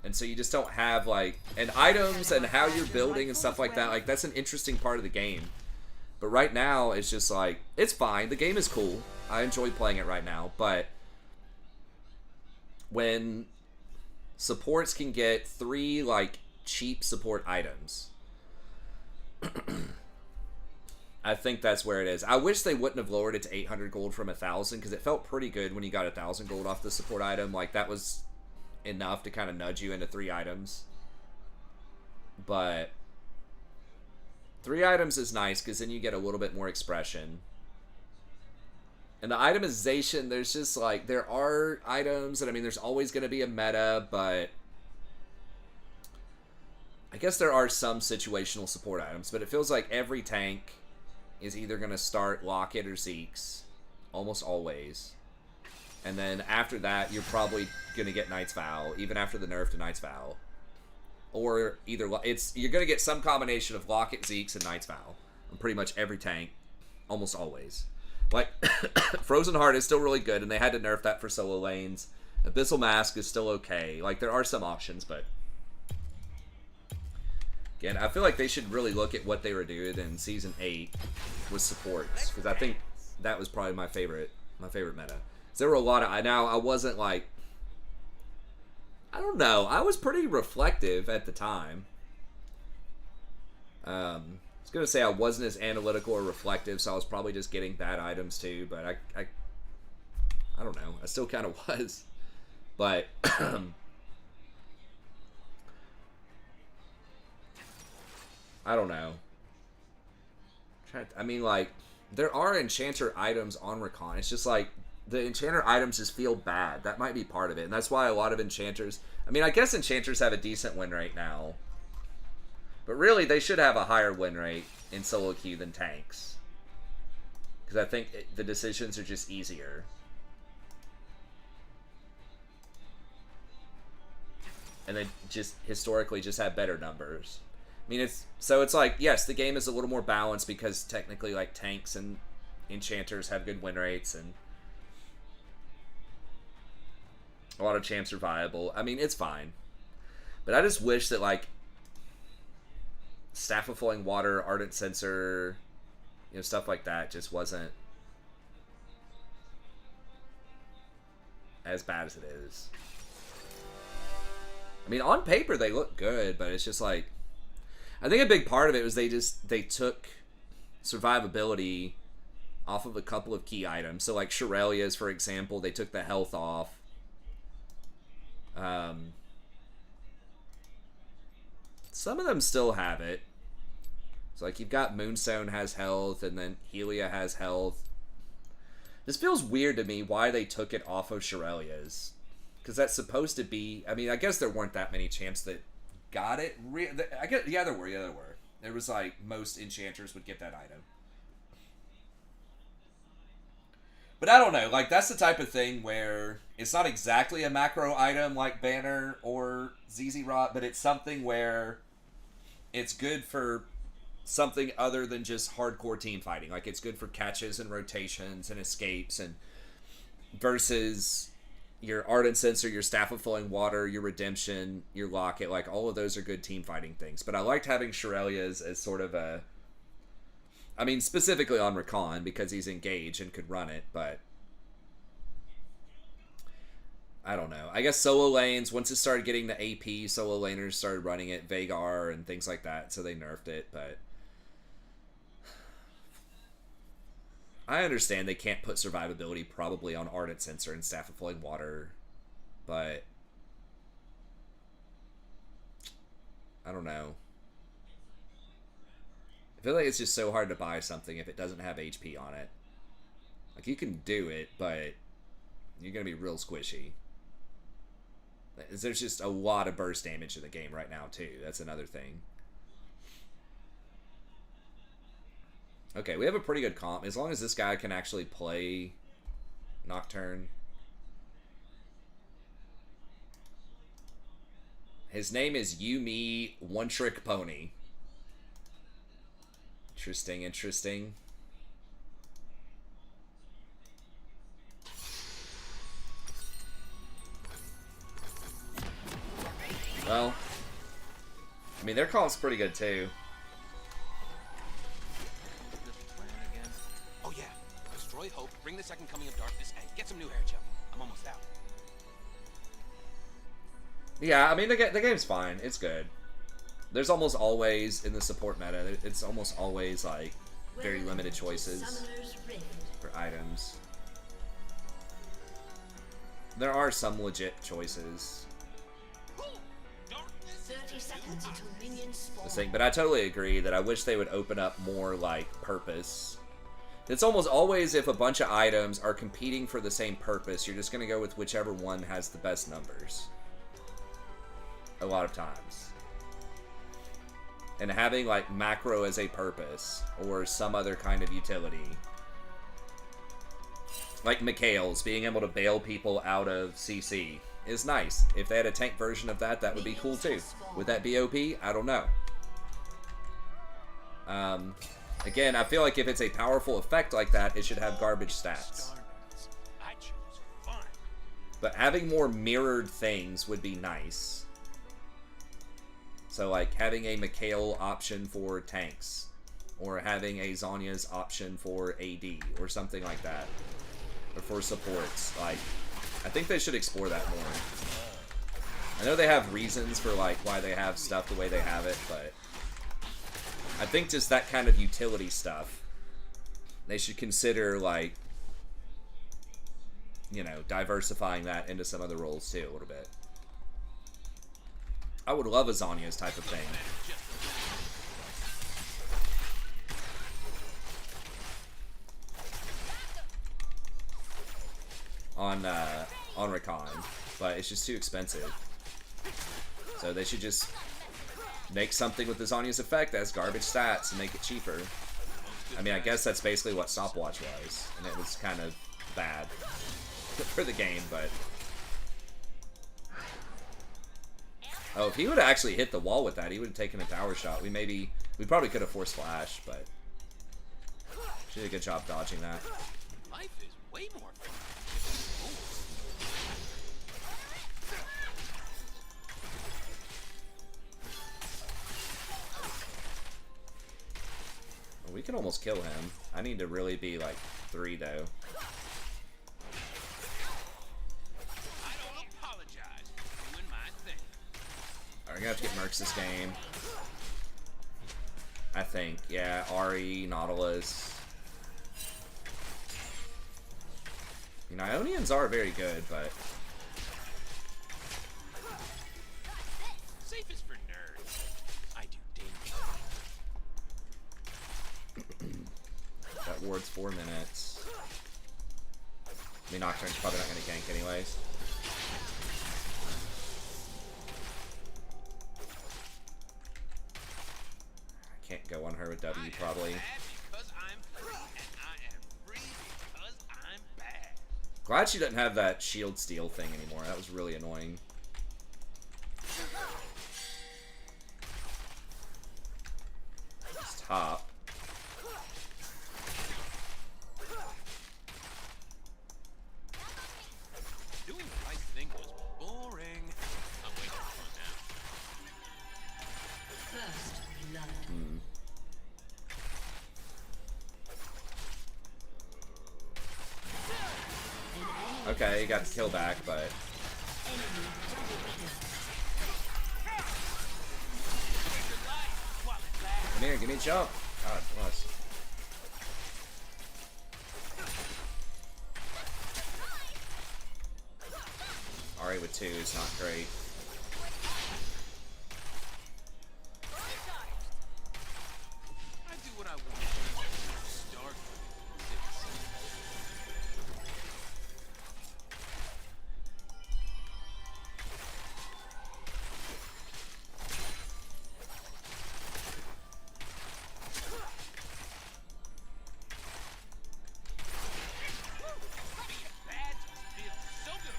And so you just don't have, like, and items and how you're building and stuff like that, like, that's an interesting part of the game. But right now, it's just like, it's fine. The game is cool. I enjoy playing it right now. But when supports can get 3, like, cheap support items, I think that's where it is. I wish they wouldn't have lowered it to 800 gold from 1,000, because it felt pretty good when you got 1,000 gold off the support item. Like, that was enough to kind of nudge you into 3 items. But 3 items is nice because then you get a little bit more expression. And the itemization, there's just like, there are items, and I mean, there's always going to be a meta, but I guess there are some situational support items, but it feels like every tank is either going to start Locket or Zeke's, almost always. And then after that, you're probably going to get Knight's Vow, even after the nerf to Knight's Vow. Or either, you're going to get some combination of Locket, Zeke's, and Knight's Vow on pretty much every tank, almost always. Like, Frozen Heart is still really good, and they had to nerf that for solo lanes. Abyssal Mask is still okay. Like, there are some options, but again, I feel like they should really look at what they were doing in Season 8 with supports, because I think that was probably my favorite meta. There were a lot of, now I wasn't like, I don't know, I was pretty reflective at the time. I was going to say I wasn't as analytical or reflective, so I was probably just getting bad items too, but I don't know, I still kind of was. But I don't know. I mean, like, there are enchanter items on Rakan. It's just like, the enchanter items just feel bad. That might be part of it. And that's why a lot of enchanters, I mean, I guess enchanters have a decent win rate now. But really, they should have a higher win rate in solo queue than tanks. Because I think the decisions are just easier. And they just, historically, just have better numbers. I mean, it's like, yes, the game is a little more balanced because technically, like, tanks and enchanters have good win rates and a lot of champs are viable. I mean, it's fine. But I just wish that, like, Staff of Flowing Water, Ardent Censer, you know, stuff like that just wasn't as bad as it is. I mean, on paper, they look good, but it's just like, I think a big part of it was they took survivability off of a couple of key items. So, like, Shirelia's, for example, they took the health off. Some of them still have it. So, like, you've got Moonstone has health, and then Helia has health. This feels weird to me why they took it off of Shirelia's. Because that's supposed to be... I mean, I guess there weren't that many champs that got it. I guess, yeah, there were. There was, like, most enchanters would get that item. But I don't know. Like, that's the type of thing where it's not exactly a macro item like Banner or ZZ Rot, but it's something where it's good for something other than just hardcore team fighting. Like, it's good for catches and rotations and escapes, and versus your Ardent Sensor, your Staff of Flowing Water, your Redemption, your Locket. Like, all of those are good team fighting things. But I liked having Shirelia's as sort of a... I mean, specifically on Rakan, because he's engaged and could run it, but... I don't know. I guess solo lanes, once it started getting the AP, solo laners started running it, Vagar and things like that, so they nerfed it, but... I understand they can't put survivability probably on Ardent Sensor and Staff of Flowing Water, but... I don't know. I feel like it's just so hard to buy something if it doesn't have HP on it. Like, you can do it, but you're going to be real squishy. There's just a lot of burst damage in the game right now, too. That's another thing. Okay, we have a pretty good comp. As long as this guy can actually play Nocturne. His name is Yumi One Trick Pony. Interesting, interesting. Well, I mean, their comp's pretty good, too. Oh yeah, destroy Hope, bring the second coming of darkness, and get some new hair gel. I'm almost out. Yeah, I mean, the game's fine. It's good. There's almost always, in the support meta, it's almost always, like, very limited choices for items. There are some legit choices. 30 seconds until minions spawn. This thing, but I totally agree that I wish they would open up more, like, purpose. It's almost always if a bunch of items are competing for the same purpose, you're just going to go with whichever one has the best numbers. A lot of times. And having, like, macro as a purpose, or some other kind of utility. Like Mikhail's, being able to bail people out of CC is nice. If they had a tank version of that, that would be cool too. Would that be OP? I don't know. Again, I feel like if it's a powerful effect like that, it should have garbage stats. But having more mirrored things would be nice. So, like, having a Mikhail option for tanks, or having a Zhonya's option for AD, or something like that, or for supports. Like, I think they should explore that more. I know they have reasons for, like, why they have stuff the way they have it, but I think just that kind of utility stuff, they should consider, like, you know, diversifying that into some other roles too a little bit. I would love a Zhonya's type of thing. On Rakan, but it's just too expensive. So they should just make something with the Zhonya's effect that has garbage stats and make it cheaper. I mean, I guess that's basically what Stopwatch was, and it was kind of bad for the game, but... Oh, if he would have actually hit the wall with that, he would have taken a tower shot. We probably could have forced flash, but she did a good job dodging that. Life is way more fun. Well, we can almost kill him. I need to really be like 3 though. We're gonna have to get Mercs this game. I think. Yeah, Ahri, Nautilus. You know, Ionians are very good, but... Safe is for nerds. towards 4 minutes. I mean, Nocturne's probably not going to gank anyways. I can't go on her with W, probably. Glad she doesn't have that shield steal thing anymore. That was really annoying. It's top. Doing the right thing was boring. I'm waiting for it now. First blood. Okay, you got the kill back, but... Come here, give me a jump. God bless. Ari with 2 is not great. I do what I want. Start. Bad feels so good.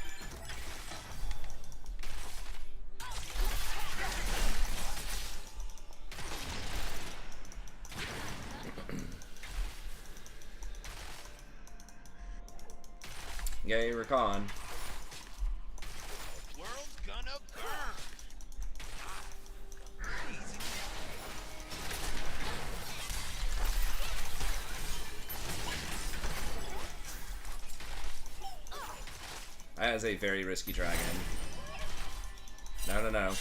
Yay, Rakan. World's gonna burn. Crazy. That is a very risky dragon. No, no, no.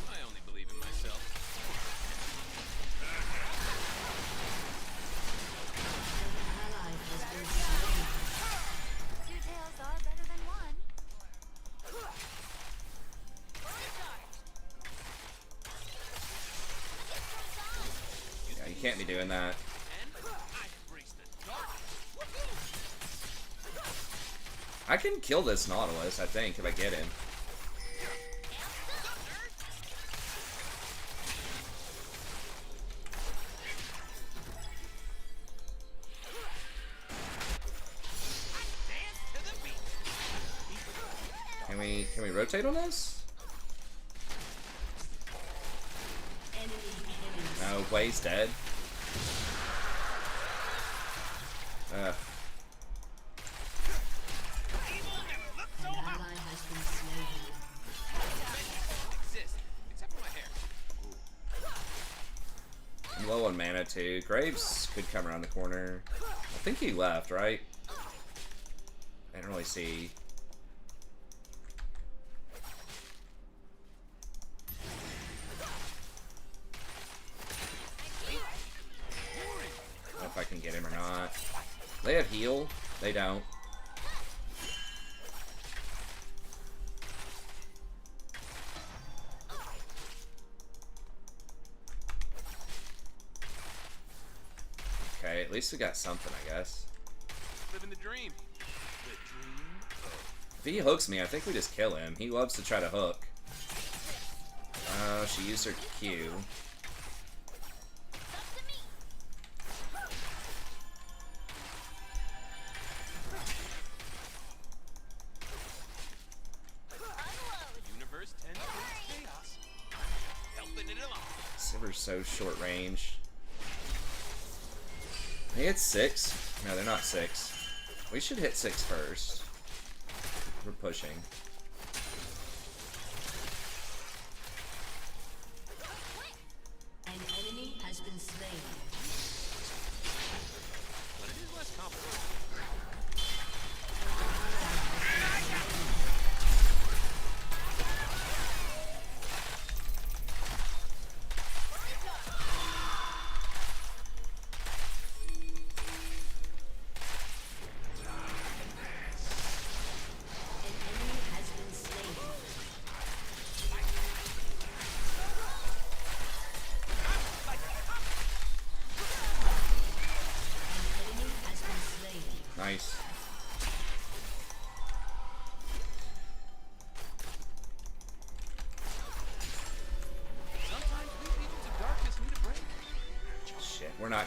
I only believe in myself. Ally has been slain. 2 tails are better than 1. Yeah, you can't be doing that. And I embrace the dark. I can kill this Nautilus, I think, if I get him. Dance to the beat. Can we rotate on this? Enemy killing. No, Way's dead. Ugh. An ally has been slain. Exist, except for my hair. I'm low on mana too. Graves could come around the corner. I think he left, right? I didn't really see. I don't know if I can get him or not. They have heal. They don't. Okay, at least we got something, I guess. Living the dream. The dream of... If he hooks me, I think we just kill him. He loves to try to hook. Oh, she used her Q. Universe 10 chaos. Helping it along. Silver's so short range. They hit 6. No, they're not 6. We should hit 6 first. We're pushing. An enemy has been slain. But it is less complicated. An enemy has been slain. Like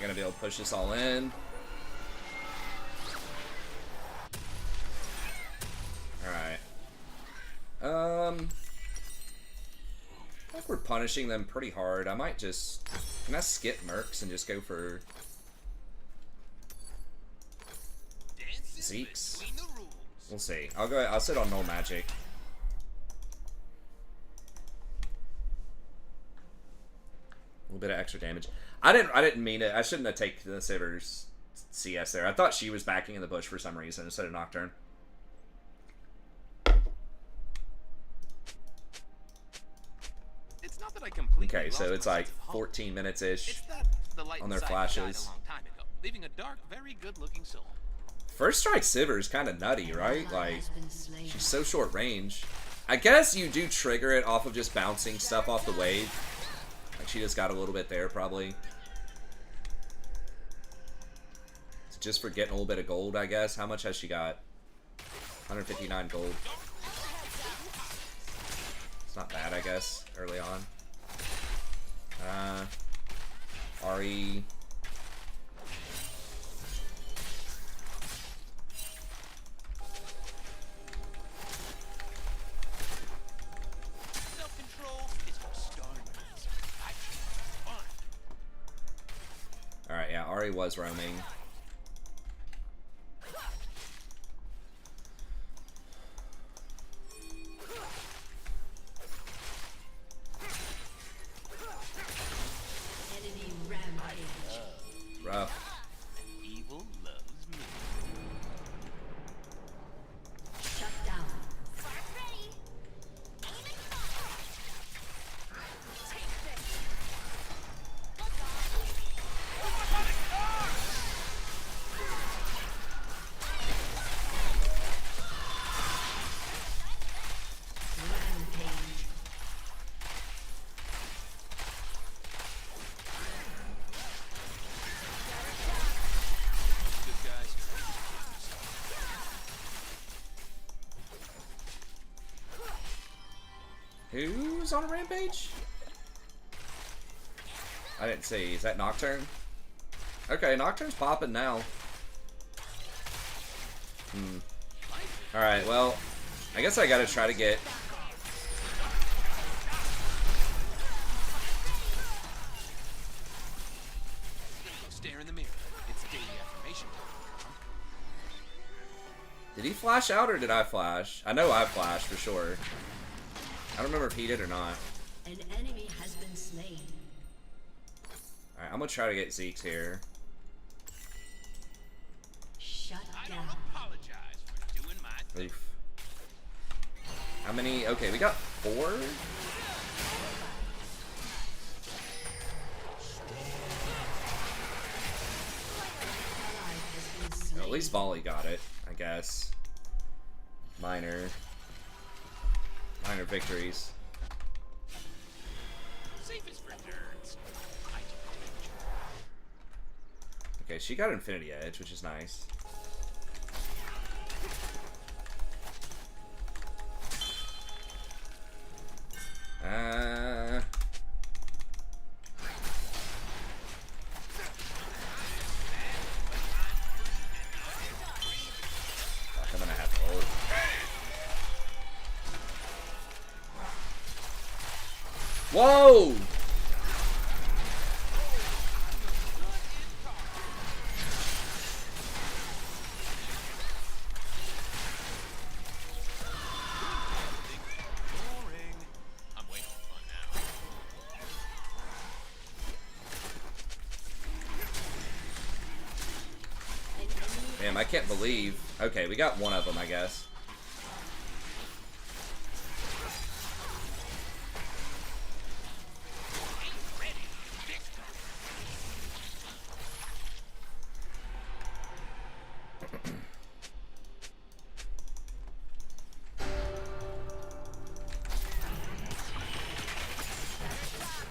gonna be able to push this all in. Alright. I think we're punishing them pretty hard. I might just... Can I skip Mercs and just go for... Zeke's? We'll see. I'll sit on null magic. A little bit of extra damage. I didn't mean it. I shouldn't have taken the Siver's CS there. I thought she was backing in the bush for some reason instead of Nocturne. It's not that I completely Okay, so lost it's my like sense of hope. 14 minutes-ish It's that the light on their inside me died flashes. a long time ago, leaving a dark, very good-looking soul. First strike Sivir is kind of nutty, right? Like, she's so short range. I guess you do trigger it off of just bouncing stuff off the wave. Like, she just got a little bit there, probably. So just for getting a little bit of gold, I guess. How much has she got? 159 gold. It's not bad, I guess, early on. Ahri. Self-control is for star nerds. I choose fun. Alright, yeah, Ahri was roaming. Enemy rampage. Rough. Evil loves me. Shut down. Rampage. Good guys. Who's on a rampage? I didn't see. Is that Nocturne? Okay, Nocturne's popping now. Alright, well, I guess I gotta try to get... Stare in the mirror. It's daily affirmation time. Did he flash out or did I flash? I know I flashed for sure. I don't remember if he did or not. An enemy has been slain. Alright, I'm gonna try to get Zeke's here. Shut I down. don't apologize for doing my thing. Oof. How many? Okay, we got 4? Ally has been slain. At least Volley got it, I guess. Minor victories. Safest for nerds. I do danger. Okay, she got Infinity Edge, which is nice. Fuck, I'm gonna have to hold. Whoa! Boring. I'm waiting for fun now. An enemy Damn, I can't believe. Okay, we got one of them, I guess.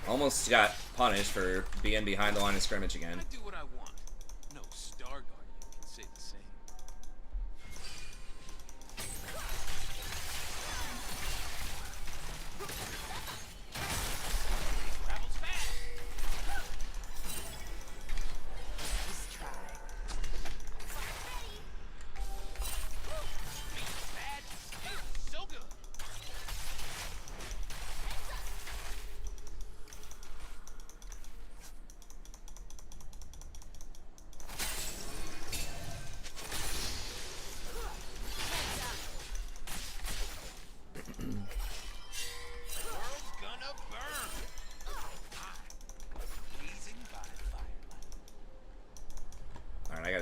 Almost got punished for being behind the line of scrimmage again. I do what I want. No Star Guardian can say the same. Travels fast.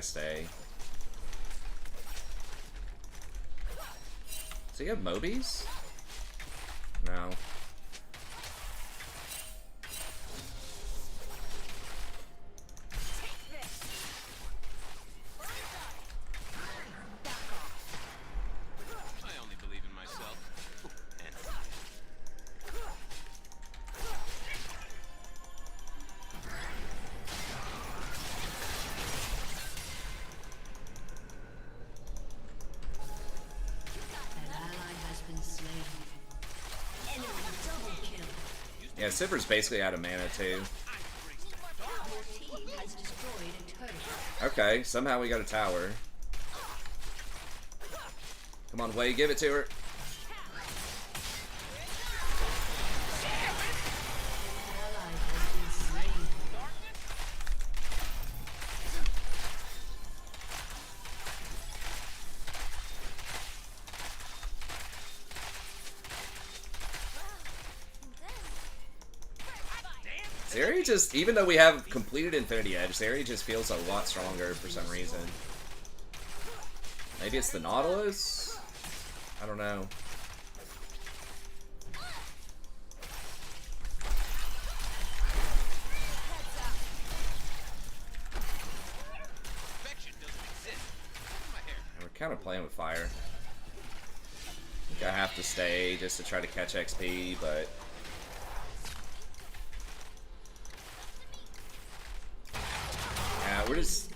stay. Does he have Mobies? No. I only believe in myself. And An ally has been slain. Enemy double kill. Yeah, Sivir's basically out of mana too. Your team has destroyed a turret. Okay, somehow we got a tower. Come on, Wei, give it to her. Ally has been slain. Zeri just, even though we have completed Infinity Edge, Zeri just feels a lot stronger for some reason. Maybe it's the Nautilus? I don't know. perfection doesn't exist. Look at my hair. We're kind of playing with fire. I think I have to stay just to try to catch XP, but... Yeah, we're just...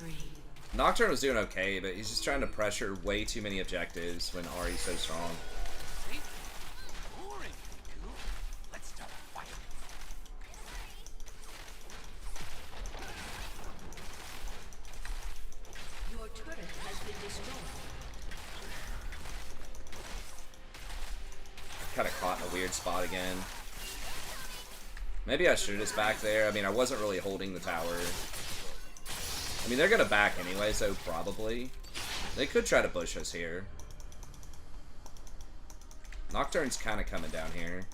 Nocturne was doing okay, but he's just trying to pressure way too many objectives when Ahri's so strong. See? Boring. Cool. Let's start a fight. Your turret has been destroyed. Kind of caught in a weird spot again. Maybe I should have just back there. I mean, I wasn't really holding the tower. I mean, they're gonna back anyway, so probably. They could try to push us here. Nocturne's kind of coming down here.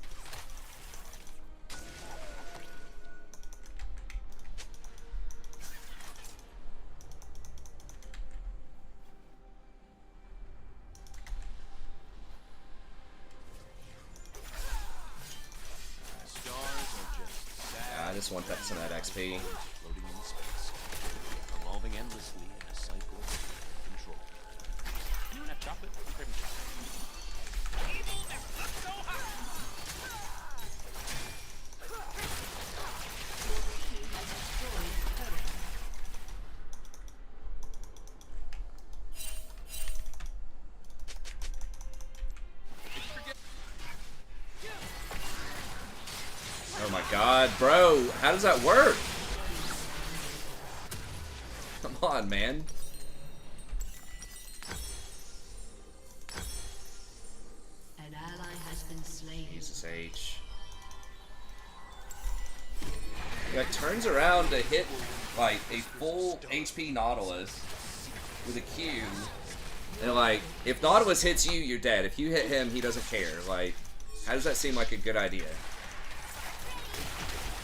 The stars are just sad. Yeah, I just want that, some of that XP. Floating in space, evolving endlessly in a cycle of control. Anyone have chocolate? I'm craving chocolate. Your team has destroyed a turret. Oh my god, bro, how does that work? Come on, man. An ally has been slain. Jesus H. Yeah, it turns around to hit like a full HP Nautilus with a Q. And like, if Nautilus hits you, you're dead. If you hit him, he doesn't care. Like, how does that seem like a good idea?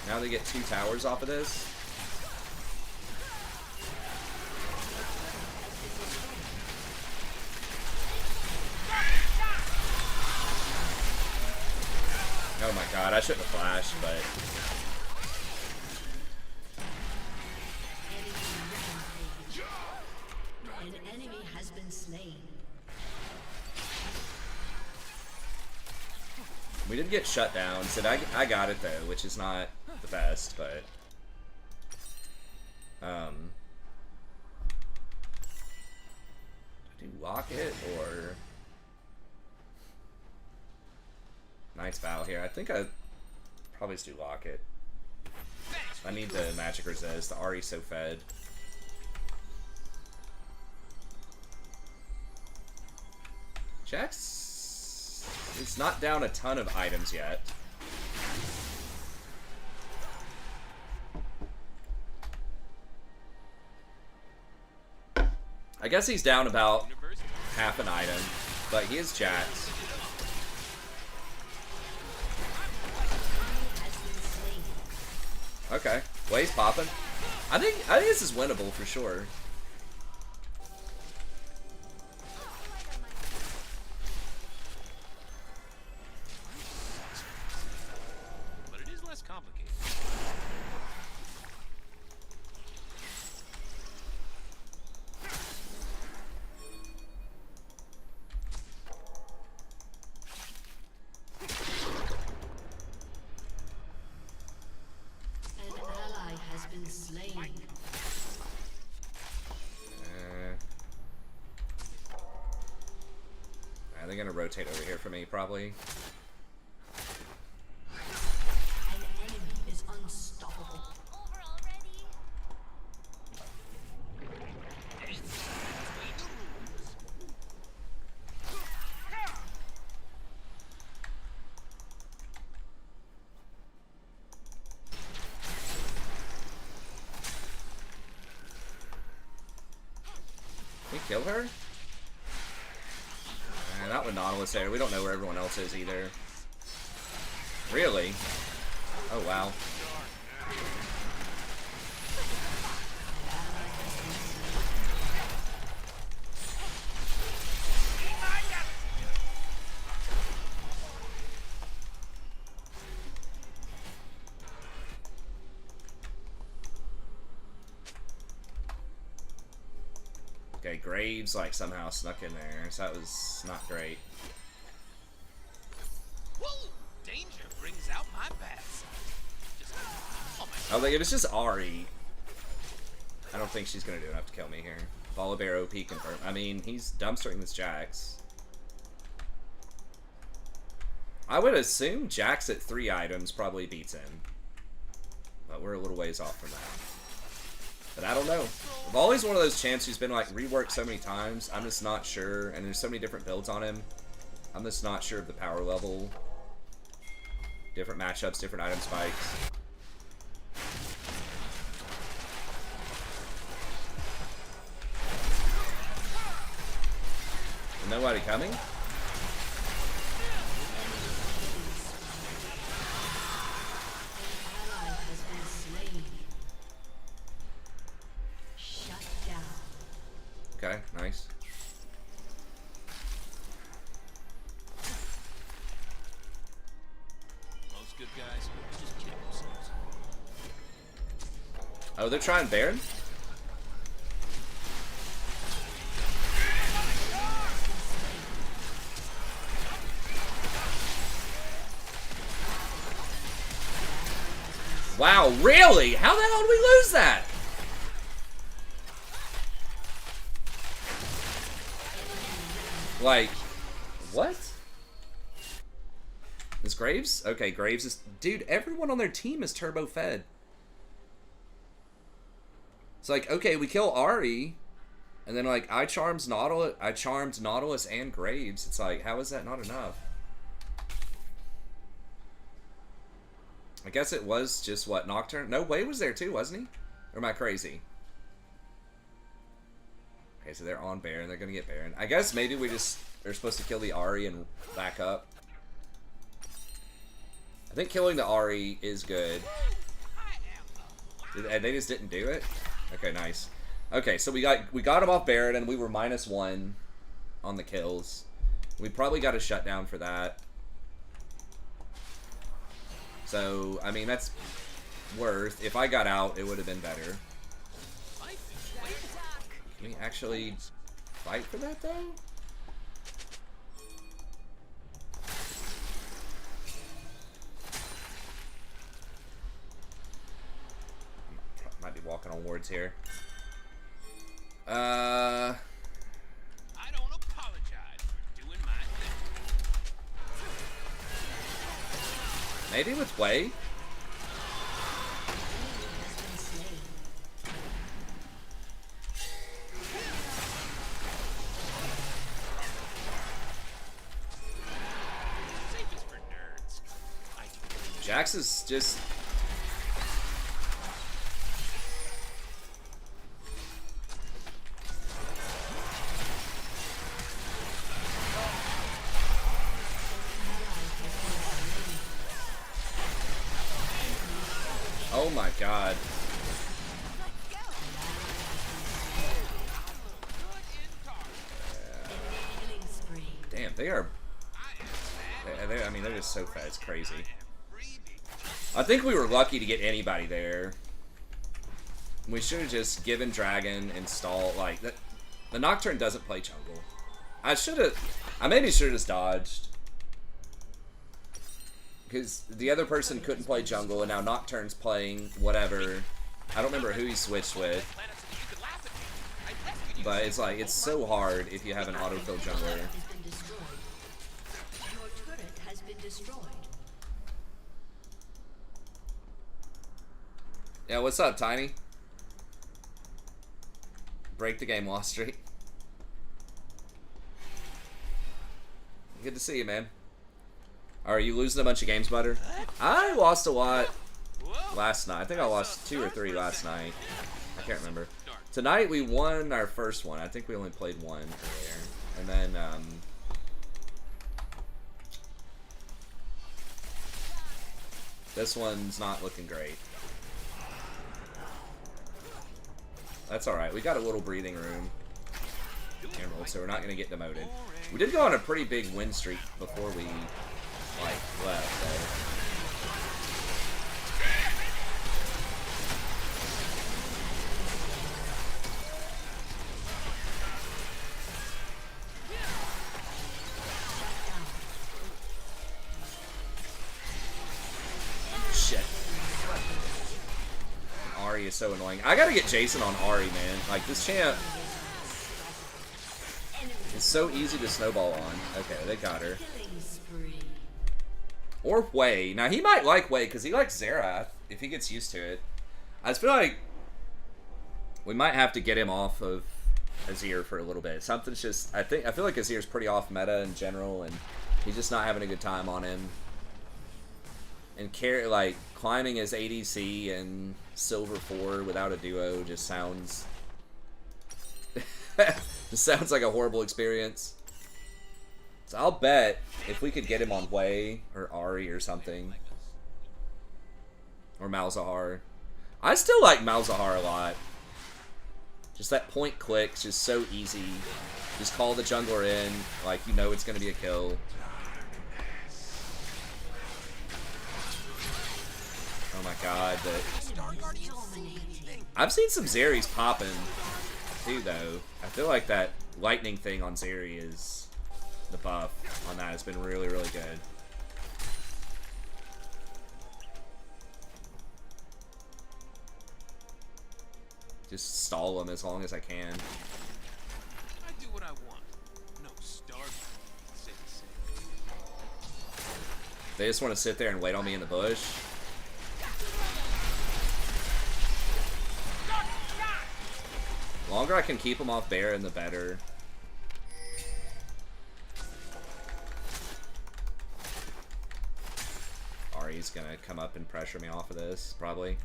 Now they get 2 towers off of this. Oh my god, I shouldn't have flashed, but... An enemy has been slain. We did get shut down, so I got it though, which is not the best, but... Do I do lock it, or... Knight's Vow here. I think I probably just do lock it. I need the magic resist. The Ahri's so fed. Jax is not down a ton of items yet. I guess he's down about half an item, but he is Jax. Okay, well he's popping. I think this is winnable for sure. they're gonna rotate over here for me, probably. An enemy is unstoppable. Over already? Can we kill her? Not with Nautilus there. We don't know where everyone else is either. Really? Oh, wow. Okay, Graves like somehow snuck in there, so that was not great. Whoa! Danger brings out my bad side. Just, oh my Oh, like, it was just Ari. I don't think she's gonna do enough to kill me here. Volibear OP confirmed. I mean, he's dumpstering this Jax. I would assume Jax at 3 items probably beats him. But we're a little ways off from that. But I don't know. Volley's one of those champs who's been like reworked so many times. I'm just not sure. And there's so many different builds on him. I'm just not sure of the power level. Different matchups, different item spikes. Nobody coming? Ally has been slain. Shut down. Okay, nice. Most good guys just kill themselves. Oh, they're trying Baron? Wow, really? How the hell did we lose that? Like, what? Is Graves? Okay, Graves is... Dude, everyone on their team is turbo fed. It's like, okay, we kill Ari, and then like, I charmed Nautilus and Graves. It's like, how is that not enough? I guess it was just, what, Nocturne? No, Way was there too, wasn't he? Or am I crazy? Okay, so they're on Baron. They're going to get Baron. I guess maybe they're supposed to kill the Ahri and back up. I think killing the Ahri is good. And they just didn't do it? Okay, nice. Okay, so we got him off Baron, and we were -1 on the kills. We probably got a shutdown for that. So, I mean, that's worth. If I got out, it would have been better. Can we actually fight for that, though? Might be walking on wards here. I don't apologize for doing my thing. Maybe with Way? Safe is for nerds. I do. Jax is just... Oh my god. Killing spree. Damn, they are... I mean, they're just so fat. It's crazy. I think we were lucky to get anybody there. We should have just given Dragon install... Like, the Nocturne doesn't play jungle. I maybe should have just dodged. Because the other person couldn't play jungle, and now Nocturne's playing whatever. I don't remember who he switched with. But it's like, it's so hard if you have an autofill jungler. Has been destroyed. destroyed. Yeah, what's up, Tiny? Break the game loss streak. Good to see you, man. Are you losing a bunch of games, Butter? I lost a lot last night. I think I lost 2 or 3 last night. I can't remember. Tonight we won our first one. I think we only played one earlier. And then, this one's not looking great. That's alright. We got a little breathing room. Emerald, so we're not going to get demoted. We did go on a pretty big win streak before we, like, left, though. Shit. Ahri is so annoying. I gotta get Jason on Ahri, man. Like, this champ is so easy to snowball on. Okay, they got her. Or Wei. Now, he might like Wei, because he likes Xerath, if he gets used to it. I just feel like we might have to get him off of Azir for a little bit. Something's just... I feel like Azir's pretty off meta in general, and he's just not having a good time on him. And like, climbing as ADC and Silver 4 without a duo just sounds... just sounds like a horrible experience. So I'll bet if we could get him on Wei or Ahri or something. Or Malzahar. I still like Malzahar a lot. Just that point click's just so easy. Just call the jungler in, like you know it's gonna be a kill. Oh my god, I've seen some Zeris popping too though. I feel like that lightning thing on Zeri is the buff on that has been really, really good. Just stall them as long as I can. I do what I want. No starving. They just want to sit there and wait on me in the bush. The longer I can keep them off Baron, the better. Ahri's gonna come up and pressure me off of this, probably.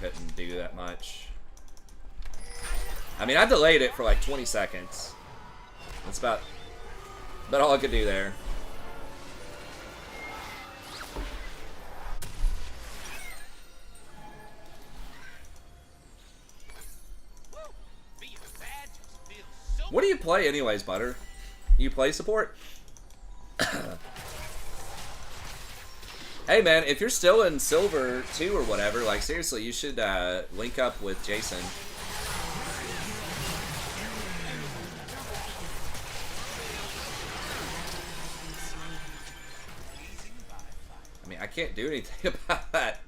Couldn't do that much. I mean, I delayed it for like 20 seconds. That's about all I could do there. What do you play anyways, Butter? You play support? Hey man, if you're still in Silver 2 or whatever, like seriously, you should link up with Jason. I mean, I can't do anything about that.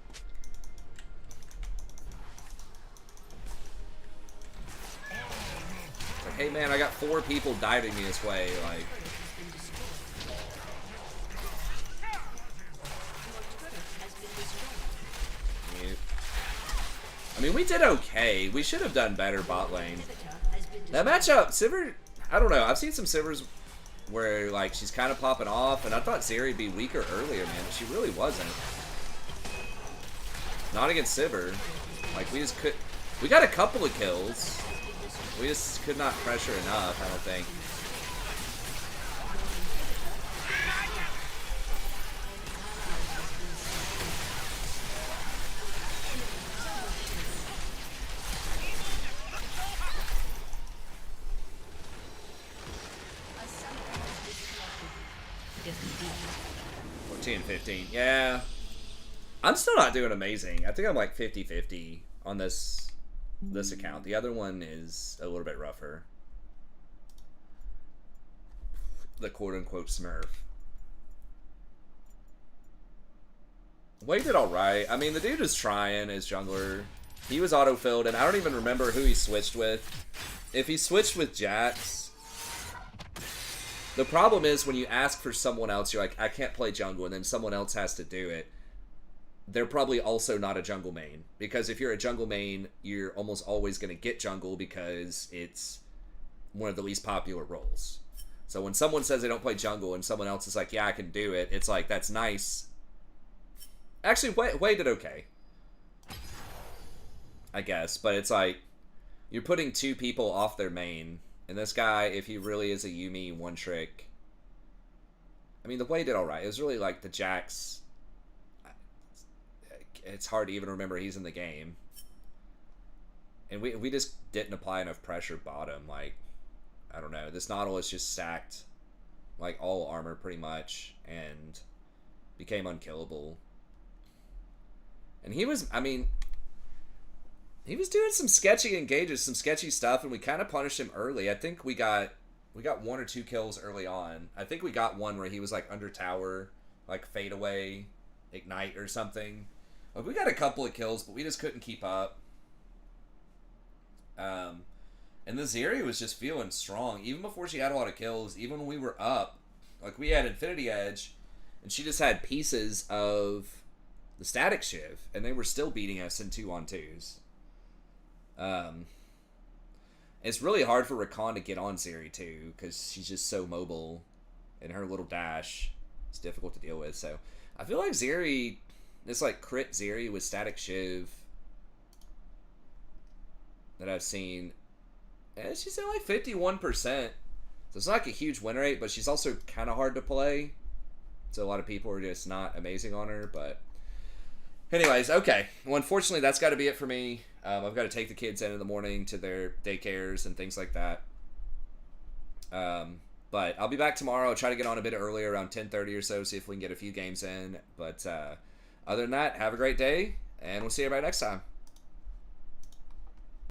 It's like, hey man, I got 4 people diving me this way, like... I mean, we did okay. We should have done better bot lane. That matchup, Sivir, I don't know. I've seen some Sivers where, like, she's kind of popping off, and I thought Zeri would be weaker earlier, man, but she really wasn't. Not against Sivir. Like, we just could... We got a couple of kills. We just could not pressure enough, I don't think. And 15. Yeah. I'm still not doing amazing. I think I'm like 50-50 on this account. The other one is a little bit rougher. the quote-unquote Smurf. Wade did alright. I mean, the dude is trying as jungler. He was auto-filled, and I don't even remember who he switched with. If he switched with Jax... The problem is when you ask for someone else, you're like, I can't play jungle, and then someone else has to do it. They're probably also not a jungle main. Because if you're a jungle main, you're almost always going to get jungle because it's one of the least popular roles. So when someone says they don't play jungle and someone else is like, yeah, I can do it, it's like, that's nice. Actually, Wade did okay, I guess. But it's like, you're putting two people off their main. And this guy, if he really is a Yuumi one-trick... I mean, the Wade did alright. It was really like the Jax... It's hard to even remember he's in the game. And we just didn't apply enough pressure bottom. Like, I don't know. This Nautilus just stacked, like, all armor pretty much. And became unkillable. And he was, I mean... He was doing some sketchy engages, some sketchy stuff, and we kind of punished him early. I think we got 1 or 2 kills early on. I think we got one where he was like under tower, like fade away, ignite or something. Like, we got a couple of kills, but we just couldn't keep up. And the Zeri was just feeling strong, even before she had a lot of kills. Even when we were up, like we had Infinity Edge, and she just had pieces of the Static Shiv, and they were still beating us in 2-on-2s. It's really hard for Rakan to get on Zeri too, because she's just so mobile, and her little dash is difficult to deal with. So I feel like Zeri, this like crit Zeri with Static Shiv that I've seen, she's only 51%. So it's not like a huge win rate, but she's also kind of hard to play. So a lot of people are just not amazing on her, but anyways, okay. Well, unfortunately, that's got to be it for me. I've got to take the kids in the morning to their daycares and things like that. But I'll be back tomorrow. I'll try to get on a bit earlier, around 10:30 or so, see if we can get a few games in. But other than that, have a great day, and we'll see everybody next time.